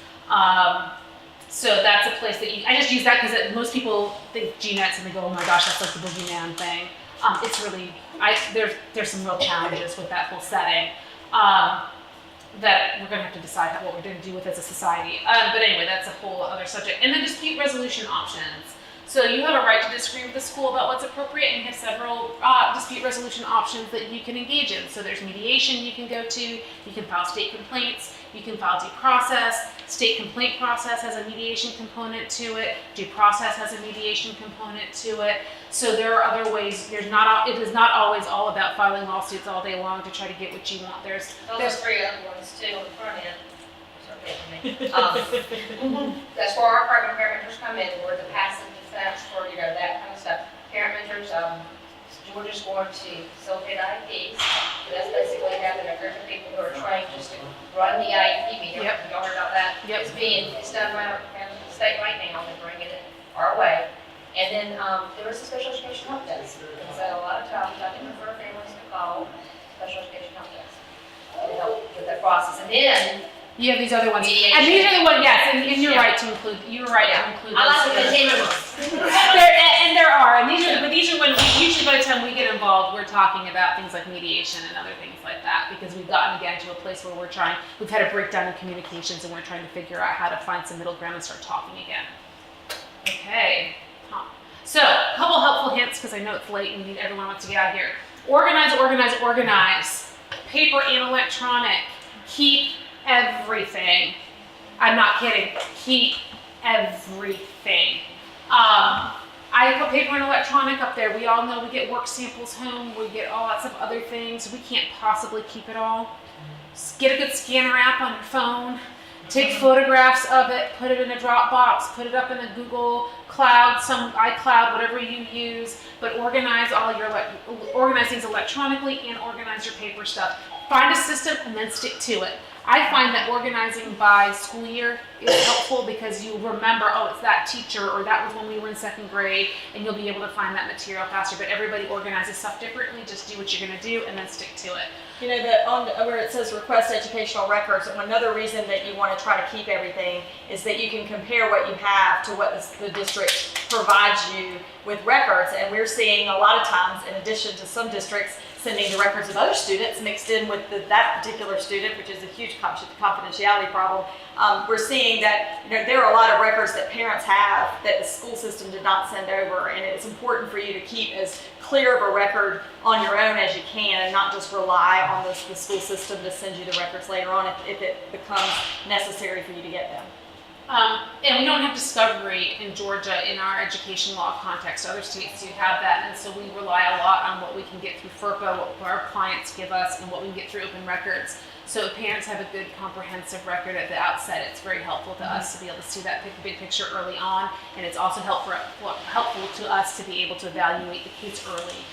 So that's a place that I just use that because most people think GNETs and they go, oh my gosh, that's like the boogeyman thing. It's really, there's some real challenges with that whole setting that we're going to have to decide what we're going to do with as a society. But anyway, that's a whole other subject. And then dispute resolution options. So you have a right to disagree with the school about what's appropriate, and you have several dispute resolution options that you can engage in. So there's mediation you can go to, you can file state complaints, you can file due process. State complaint process has a mediation component to it. Due process has a mediation component to it. So there are other ways. It is not always all about filing lawsuits all day long to try to get what you want. There's three other ones too on the front end. That's where our program parent mentors come in, where the passive defense for, that kind of stuff. Parent mentors, Georgia's going to facilitate IEPs. So that's basically having a group of people who are trained just to run the IEP meeting. Yep. You all heard about that? Yep. It's done by the state right now. They're bringing it our way. And then there is a special education help desk. And so a lot of times I can refer families to call special education help desk to help with that process. And then you have these other ones. mediation. And these are the ones, yes, and you're Yeah. right to include, you're right to include I like those. the continuum. There are, and these are when usually by the time we get involved, we're talking about things like mediation and other things like that, because we've gotten again to a place where we've had a breakdown in communications and we're trying to figure out how to find some middle ground and start talking again. Okay, so a couple helpful hints, because I know it's late and everyone wants to get out of here. Organize, organize, organize. Paper and electronic. Keep everything. I'm not kidding. Keep everything. I put paper and electronic up there. We all know we get work samples home. We get all lots of other things. We can't possibly keep it all. Just get a good scanner app on your phone. Take photographs of it. Put it in a Dropbox. Put it up in a Google Cloud, some iCloud, whatever you use. But organize things electronically and organize your paper stuff. Find a system and then stick to it. I find that organizing by school year is helpful because you remember, oh, it's that teacher, or that was when we were in second grade, and you'll be able to find that material faster. But everybody organizes stuff differently. Just do what you're going to do and then stick to it. Where it says request educational records, another reason that you want to try to keep everything is that you can compare what you have to what the district provides you with records. And we're seeing a lot of times, in addition to some districts sending the records of other students mixed in with that particular student, which is a huge confidentiality problem, we're seeing that there are a lot of records that parents have that the school system did not send over, and it's important for you to keep as clear of a record on your own as you can, and not just rely on the school system to send you the records later on if it becomes necessary for you to get them. And we don't have discovery in Georgia in our education law context. Other states do have that, and so we rely a lot on what we can get through FERPA, what our clients give us, and what we can get through open records. So if parents have a good comprehensive record at the outset, it's very helpful to us to be able to see that big picture early on, and it's also helpful to us to be able to evaluate the case early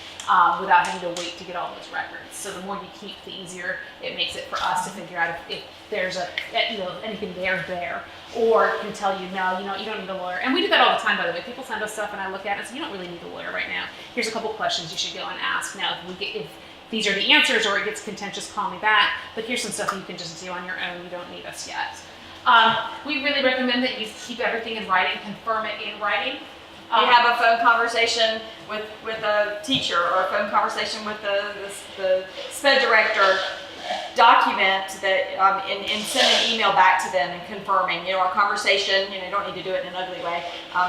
without having to wait to get all those records. So the more you keep, the easier it makes it for us to figure out if there's anything there, or can tell you, no, you don't need a lawyer. And we do that all the time, by the way. People send us stuff and I look at it and say, you don't really need a lawyer right now. Here's a couple questions you should go and ask. Now, if these are the answers or it gets contentious, call me back. But here's some stuff you can just do on your own. You don't need us yet. We really recommend that you keep everything in writing, confirm it in writing. You have a phone conversation with a teacher, or a phone conversation with the SPED director, document that and send an email back to them and confirming, our conversation. You don't need to do it in an ugly way.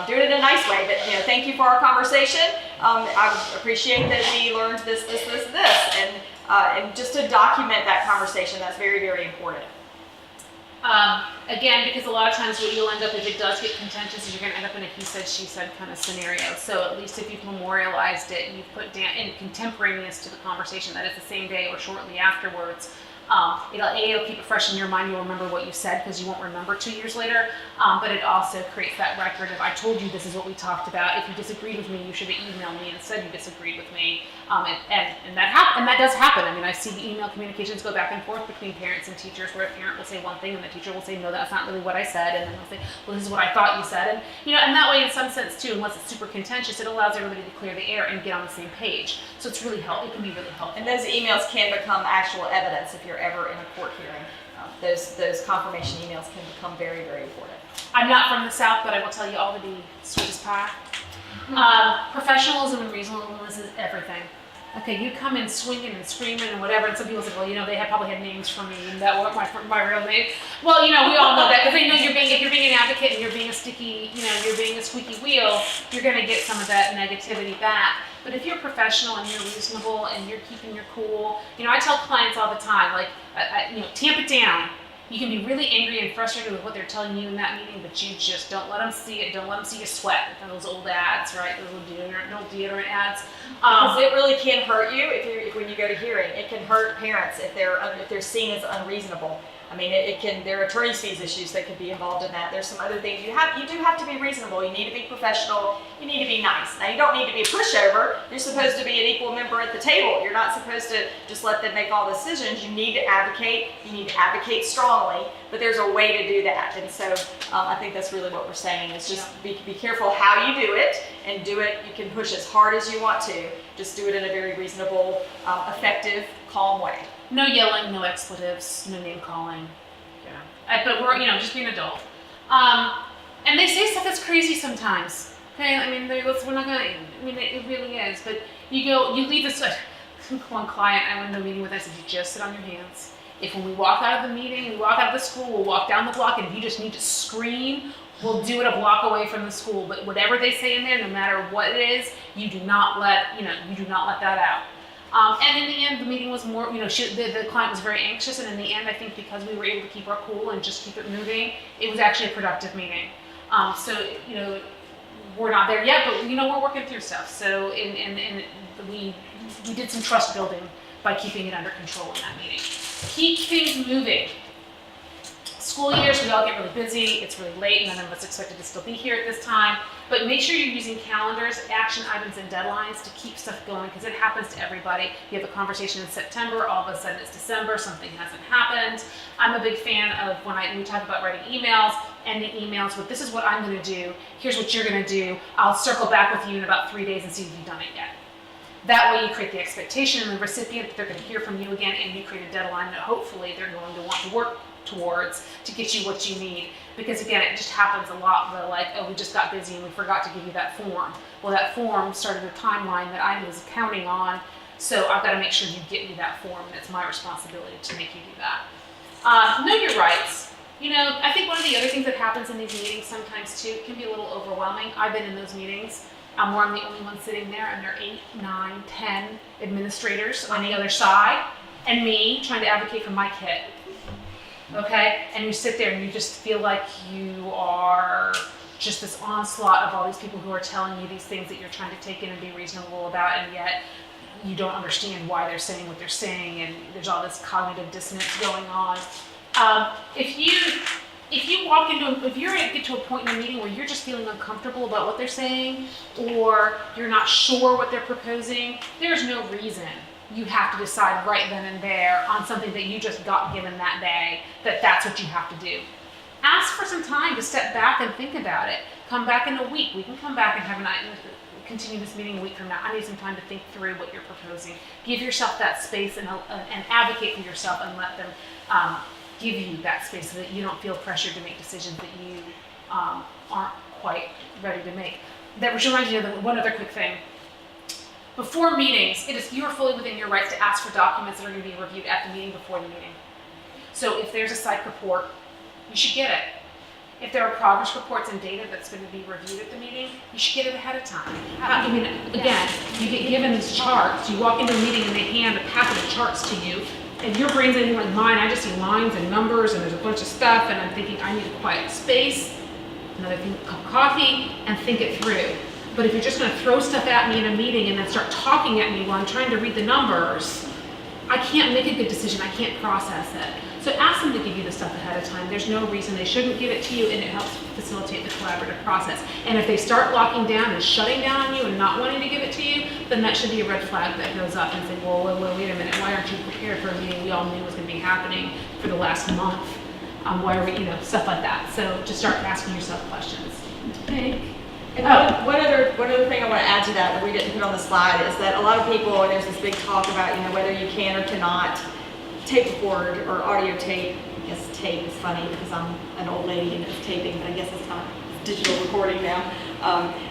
Do it in a nice way, but thank you for our conversation. I appreciate that we learned this, and and just to document that conversation, that's very, very important. Again, because a lot of times what you'll end up, if it does get contentious, is you're going to end up in a he said, she said kind of scenario. So at least if you've memorialized it and you've put down and contemporaneous to the conversation, that is the same day or shortly afterwards, it'll keep it fresh in your mind. You'll remember what you said because you won't remember 2 years later. But it also creates that record of, I told you this is what we talked about. If you disagreed with me, you should have emailed me and said you disagreed with me. And that does happen. I mean, I see email communications go back and forth between parents and teachers, where a parent will say one thing and the teacher will say, no, that's not really what I said. And then they'll say, well, this is what I thought you said. And and that way, in some sense too, unless it's super contentious, it allows everybody to clear the air and get on the same page. So it's really helpful. It can be really helpful. And those emails can become actual evidence if you're ever in a court hearing. Those confirmation emails can become very, very important. I'm not from the South, but I will tell you all to be sweet as pie. Professionalism and reasonableness is everything. Okay, you come in swinging and screaming and whatever, and some people say, well, they probably had names for me and that weren't my real name. Well, we all know that because they know if you're being an advocate and you're being a sticky, you're being a squeaky wheel, you're going to get some of that negativity back. But if you're professional and you're reasonable and you're keeping your cool, I tell clients all the time, like, tamp it down. You can be really angry and frustrated with what they're telling you in that meeting, but you just don't let them see it. Don't let them see you sweat. Those old ads, right? Those old deodorant ads. Because it really can hurt you when you go to hearing. It can hurt parents if they're seen as unreasonable. I mean, there are attorney's fees issues that could be involved in that. There's some other things. You do have to be reasonable. You need to be professional. You need to be nice. Now, you don't need to be a pushover. You're supposed to be an equal member at the table. You're not supposed to just let them make all the decisions. You need to advocate. You need to advocate strongly, but there's a way to do that. And so I think that's really what we're saying is just be careful how you do it, and do it. You can push as hard as you want to. Just do it in a very reasonable, effective, calm way. No yelling, no expletives, no name calling. But we're, just being an adult. And they say stuff that's crazy sometimes. Okay, I mean, we're not gonna. I mean, it really is. But you leave this. One client I went to a meeting with, I said, you just sit on your hands. If when we walk out of the meeting, we walk out of the school, we'll walk down the block, and if you just need to scream, we'll do it a block away from the school. But whatever they say in there, no matter what it is, you do not let that out. And in the end, the meeting was more, the client was very anxious, and in the end, I think because we were able to keep our cool and just keep it moving, it was actually a productive meeting. So, we're not there yet, but we're working through stuff. So, we did some trust building by keeping it under control in that meeting. Keep things moving. School years, we all get really busy. It's really late. None of us expected to still be here at this time. But make sure you're using calendars, action items, and deadlines to keep stuff going, because it happens to everybody. You have a conversation in September, all of a sudden it's December, something hasn't happened. I'm a big fan of when we talk about writing emails, ending emails with, this is what I'm going to do, here's what you're going to do, I'll circle back with you in about 3 days and see if you've done it yet. That way you create the expectation in the recipient that they're going to hear from you again, and you create a deadline that hopefully they're going to want to work towards to get you what you need. Because again, it just happens a lot where like, oh, we just got busy and we forgot to give you that form. Well, that form started a timeline that I was counting on, so I've got to make sure you get me that form, and it's my responsibility to make you do that. Know your rights. I think one of the other things that happens in these meetings sometimes too, can be a little overwhelming. I've been in those meetings where I'm the only one sitting there, and there are 8, 9, 10 administrators on the other side, and me trying to advocate for my kid. Okay, and you sit there and you just feel like you are just this onslaught of all these people who are telling you these things that you're trying to take in and be reasonable about, and yet you don't understand why they're saying what they're saying, and there's all this cognitive dissonance going on. If you get to a point in a meeting where you're just feeling uncomfortable about what they're saying, or you're not sure what they're proposing, there's no reason you have to decide right then and there on something that you just got given that day, that's what you have to do. Ask for some time to step back and think about it. Come back in a week. We can come back and continue this meeting a week from now. I need some time to think through what you're proposing. Give yourself that space and advocate for yourself, and let them give you that space so that you don't feel pressured to make decisions that you aren't quite ready to make. That reminds me of one other quick thing. Before meetings, you are fully within your rights to ask for documents that are going to be reviewed at the meeting before the meeting. So if there's a psych report, you should get it. If there are progress reports and data that's going to be reviewed at the meeting, you should get it ahead of time. I mean, again, you get given these charts, you walk into a meeting and they hand a packet of charts to you, and your brain's anything like mine, I just see lines and numbers and there's a bunch of stuff, and I'm thinking, I need a quiet space, another thing, a cup of coffee, and think it through. But if you're just going to throw stuff at me in a meeting and then start talking at me while I'm trying to read the numbers, I can't make a good decision, I can't process it. So ask them to give you the stuff ahead of time. There's no reason they shouldn't give it to you, and it helps facilitate the collaborative process. And if they start locking down and shutting down on you and not wanting to give it to you, then that should be a red flag that goes up and say, well, wait a minute, why aren't you prepared for a meeting we all knew was going to be happening for the last month? Why are we, stuff like that. So just start asking yourself questions. Okay. And one other thing I want to add to that we didn't put on the slide is that a lot of people, and there's this big talk about, whether you can or cannot tape record or audio tape. I guess tape is funny because I'm an old lady and it's taping, but I guess it's not digital recording now.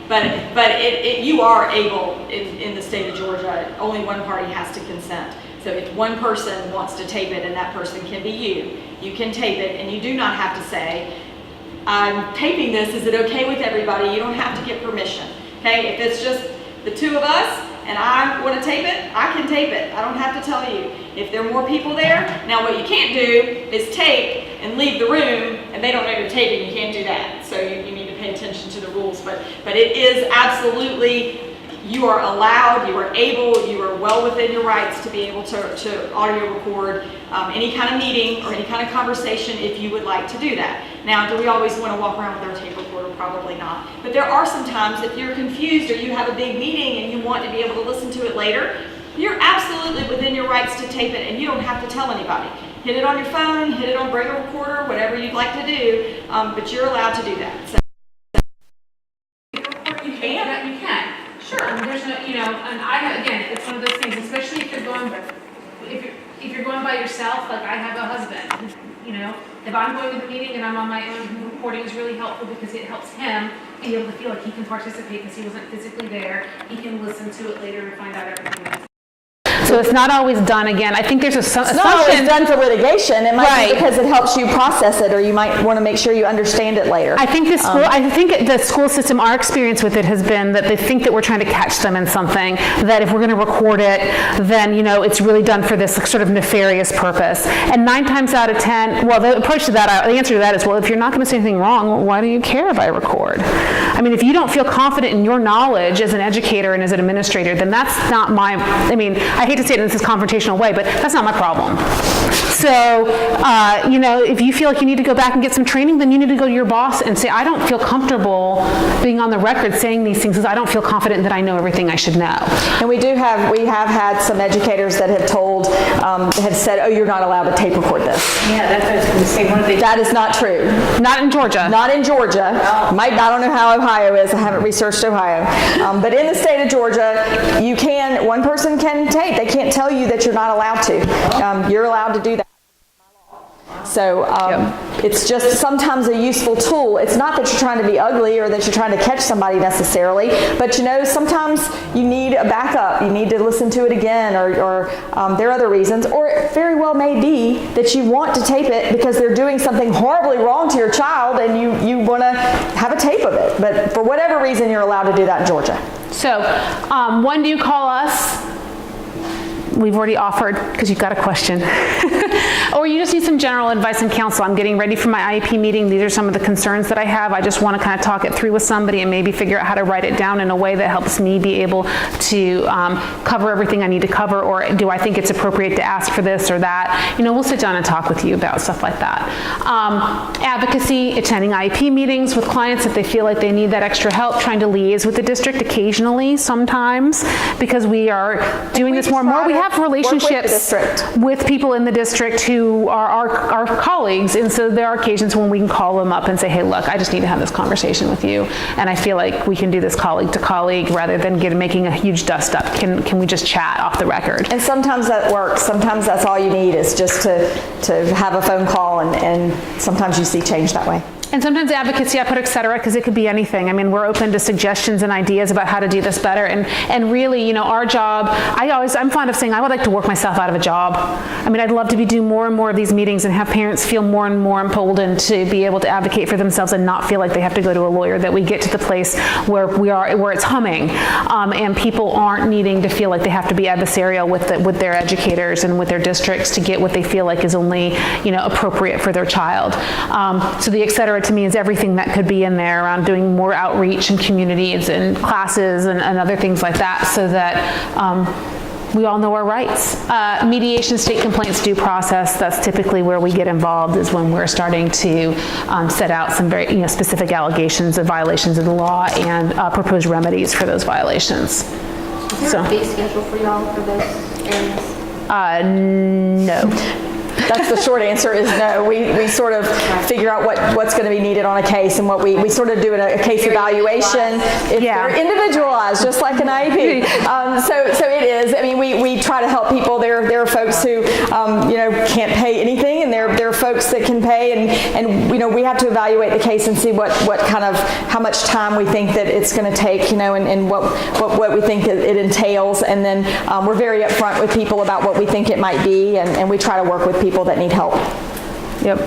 But you are able in the state of Georgia, only one party has to consent. So if one person wants to tape it and that person can be you can tape it, and you do not have to say, I'm taping this, is it okay with everybody? You don't have to get permission. Okay, if it's just the two of us and I want to tape it, I can tape it. I don't have to tell you. If there are more people there, now what you can't do is tape and leave the room and they don't know you're taping. You can't do that. So you need to pay attention to the rules. But it is absolutely, you are allowed, you are able, you are well within your rights to be able to audio record any kind of meeting or any kind of conversation if you would like to do that. Now, do we always want to walk around with our tape recorder? Probably not. But there are some times if you're confused or you have a big meeting and you want to be able to listen to it later, you're absolutely within your rights to tape it, and you don't have to tell anybody. Hit it on your phone, hit it on regular recorder, whatever you'd like to do, but you're allowed to do that. So, You can. Sure. I mean, there's no, and again, it's one of those things, especially if you're going by yourself, like I have a husband, if I'm going to the meeting and I'm on my own, recording is really helpful because it helps him be able to feel like he can participate because he wasn't physically there. He can listen to it later and find out everything else. So it's not always done again. I think there's a assumption. It's not always done for litigation. It might Right. be because it helps you process it, or you might want to make sure you understand it later. I think the school system, our experience with it has been that they think that we're trying to catch them in something, that if we're going to record it, then, it's really done for this sort of nefarious purpose. And 9 times out of 10, well, the answer to that is, well, if you're not going to say anything wrong, why do you care if I record? I mean, if you don't feel confident in your knowledge as an educator and as an administrator, then that's not I hate to say it in this confrontational way, but that's not my problem. So, if you feel like you need to go back and get some training, then you need to go to your boss and say, I don't feel comfortable being on the record saying these things because I don't feel confident that I know everything I should know. And we have had some educators that have said, oh, you're not allowed to tape record this. Yeah, that's what I was going to say. That is not true. Not in Georgia. Not in Georgia. I don't know how Ohio is. I haven't researched Ohio. But in the state of Georgia, one person can tape. They can't tell you that you're not allowed to. You're allowed to do that. So it's just sometimes a useful tool. It's not that you're trying to be ugly or that you're trying to catch somebody necessarily, but sometimes you need a backup. You need to listen to it again, or there are other reasons. Or it very well may be that you want to tape it because they're doing something horribly wrong to your child and you want to have a tape of it. But for whatever reason, you're allowed to do that in Georgia. So, when do you call us? We've already offered because you've got a question. Or you just need some general advice and counsel. I'm getting ready for my IEP meeting. These are some of the concerns that I have. I just want to kind of talk it through with somebody and maybe figure out how to write it down in a way that helps me be able to cover everything I need to cover, or do I think it's appropriate to ask for this or that? We'll sit down and talk with you about stuff like that. Advocacy, attending IEP meetings with clients if they feel like they need that extra help, trying to liaise with the district occasionally, sometimes, because we are doing this more and more. We have relationships with people in the district who are our colleagues, and so there are occasions when we can call them up and say, hey, look, I just need to have this conversation with you, and I feel like we can do this colleague to colleague rather than making a huge dust up. Can we just chat off the record? And sometimes that works. Sometimes that's all you need is just to have a phone call, and sometimes you see change that way. And sometimes advocacy, I put et cetera, because it could be anything. I mean, we're open to suggestions and ideas about how to do this better. And really, you know, our job, I'm fond of saying I would like to work myself out of a job. I mean, I'd love to do more and more of these meetings and have parents feel more and more emboldened to be able to advocate for themselves and not feel like they have to go to a lawyer, that we get to the place where it's humming, and people aren't needing to feel like they have to be adversarial with their educators and with their districts to get what they feel like is only, you know, appropriate for their child. So the et cetera to me is everything that could be in there around doing more outreach in communities and classes and other things like that, so that we all know our rights. Mediation, state complaints, due process, that's typically where we get involved, is when we're starting to set out some very, you know, specific allegations of violations of the law and propose remedies for those violations. Is there a fee schedule for y'all for those areas? No. That's the short answer, is no. We sort of figure out what's going to be needed on a case, and what we sort of do a case evaluation. They're individualized, just like an IEP. So it is. I mean, we try to help people. There are folks who you know, can't pay anything, and there are folks that can pay, and you know, we have to evaluate the case and see what kind of, how much time we think that it's going to take, you know, and what we think it entails, and then we're very upfront with people about what we think it might be, and we try to work with people that need help. Yep.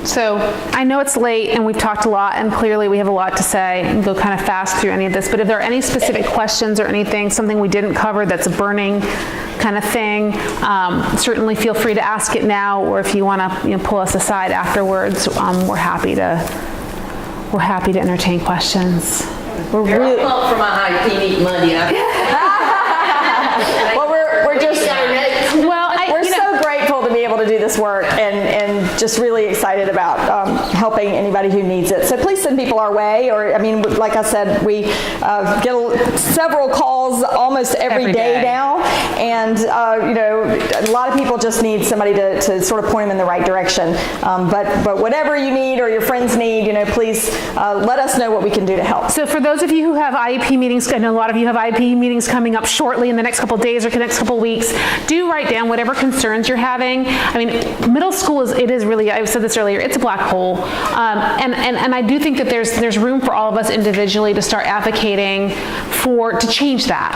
So I know it's late and we've talked a lot, and clearly we have a lot to say and go kind of fast through any of this, but if there are any specific questions or anything, something we didn't cover that's a burning kind of thing, certainly feel free to ask it now, or if you want to, you know, pull us aside afterwards, we're happy to entertain questions. We're really pumped for my IP meeting Monday. Well, we're just, we're so grateful to be able to do this work, and just really excited about helping anybody who needs it. So please send people our way, or, I mean, like I said, we get several calls almost every day now, and you know, a lot of people just need somebody to sort of point them in the right direction. But whatever you need or your friends need, you know, please let us know what we can do to help. So for those of you who have IEP meetings, I know a lot of you have IEP meetings coming up shortly in the next couple of days or the next couple of weeks, do write down whatever concerns you're having. I mean, middle school is really, I said this earlier, it's a black hole. And I do think that there's room for all of us individually to start advocating to change that.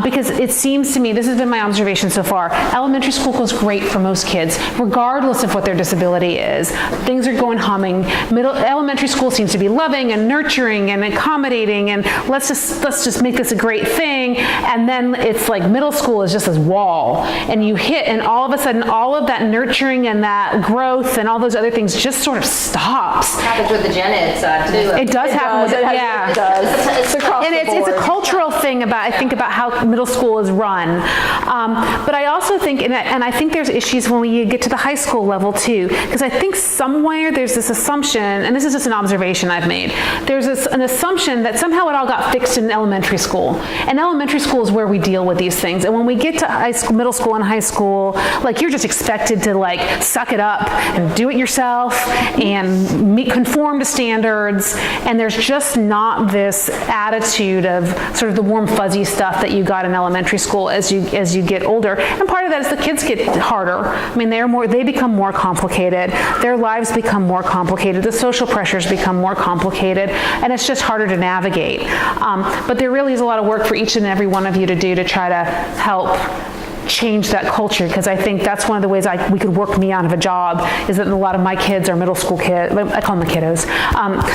Because it seems to me, this has been my observation so far, elementary school goes great for most kids, regardless of what their disability is. Things are going humming. Elementary school seems to be loving and nurturing and accommodating, and let's just make this a great thing. And then it's like middle school is just this wall, and you hit, and all of a sudden all of that nurturing and that growth and all those other things just sort of stops. It happens with the gen ed side too. It does happen with it, yeah. It does. It's across and the board. it's a cultural thing about, I think, about how middle school is run. But I also think, and I think there's issues when we get to the high school level too, because I think somewhere there's this assumption, and this is just an observation I've made, there's an assumption that somehow it all got fixed in elementary school. And elementary school is where we deal with these things. And when we get to high school, middle school and high school, like, you're just expected to like suck it up and do it yourself and conform to standards. And there's just not this attitude of sort of the warm fuzzy stuff that you got in elementary school as you get older. And part of that is the kids get harder. I mean, they become more complicated. Their lives become more complicated. The social pressures become more complicated, and it's just harder to navigate. But there really is a lot of work for each and every one of you to do to try to help change that culture, because I think that's one of the ways we could work me out of a job, is that a lot of my kids are middle school kids. I call them the kiddos.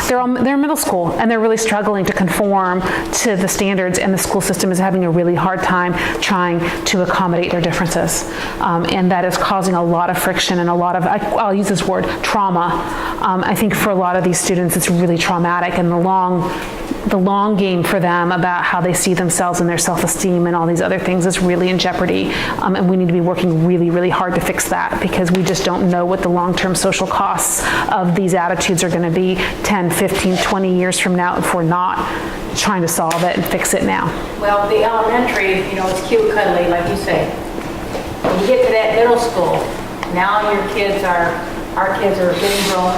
They're middle school, and they're really struggling to conform to the standards, and the school system is having a really hard time trying to accommodate their differences. And that is causing a lot of friction and a lot of, I'll use this word, trauma. I think for a lot of these students it's really traumatic, and the long game for them about how they see themselves and their self-esteem and all these other things is really in jeopardy. And we need to be working really, really hard to fix that, because we just don't know what the long-term social costs of these attitudes are going to be 10, 15, 20 years from now if we're not trying to solve it and fix it now. Well, the elementary, you know, it's cute, cuddly, like you say. When you get to that middle school, now our kids are getting grown.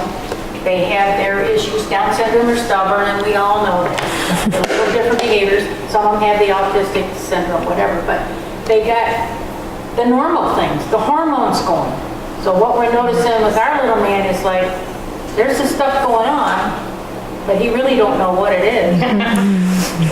They have their issues. Down syndrome are stubborn, and we all know that. They're little different behaviors. Some of them have the autistic syndrome, whatever, but they got the normal things, the hormones going. So what we're noticing with our little man is like, there's this stuff going on, but he really don't know what it is.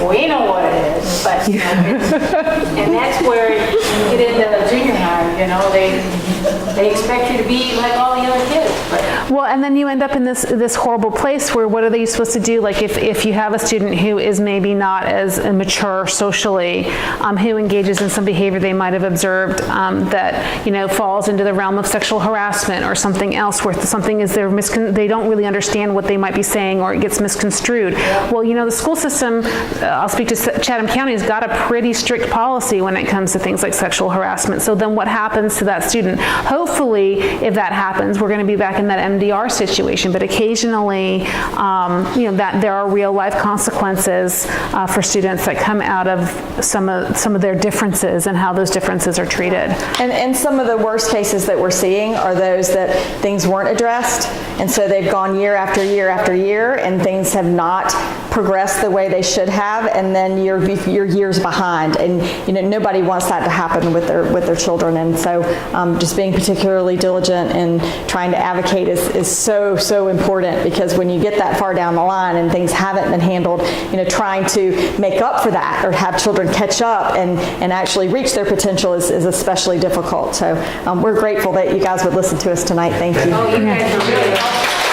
We know what it is, but, you know, and that's where you get into junior high, you know, they expect you to be like all the other kids, but. Well, and then you end up in this horrible place where what are they supposed to do? Like if you have a student who is maybe not as mature socially, who engages in some behavior they might have observed that, you know, falls into the realm of sexual harassment or something else where something is they don't really understand what they might be saying or it gets misconstrued. Well, you know, the school system, I'll speak to Chatham County, has got a pretty strict policy when it comes to things like sexual harassment. So then what happens to that student? Hopefully, if that happens, we're going to be back in that MDR situation, but occasionally, you know, that there are real life consequences for students that come out of some of their differences and how those differences are treated. And some of the worst cases that we're seeing are those that things weren't addressed, and so they've gone year after year after year, and things have not progressed the way they should have, and then you're years behind, and you know nobody wants that to happen with their children, and so just being particularly diligent and trying to advocate is so important, because when you get that far down the line and things haven't been handled, you know, trying to make up for that or have children catch up and actually reach their potential is especially difficult. So we're grateful that you guys would listen to us tonight. Thank you. Oh, you guys are really helpful.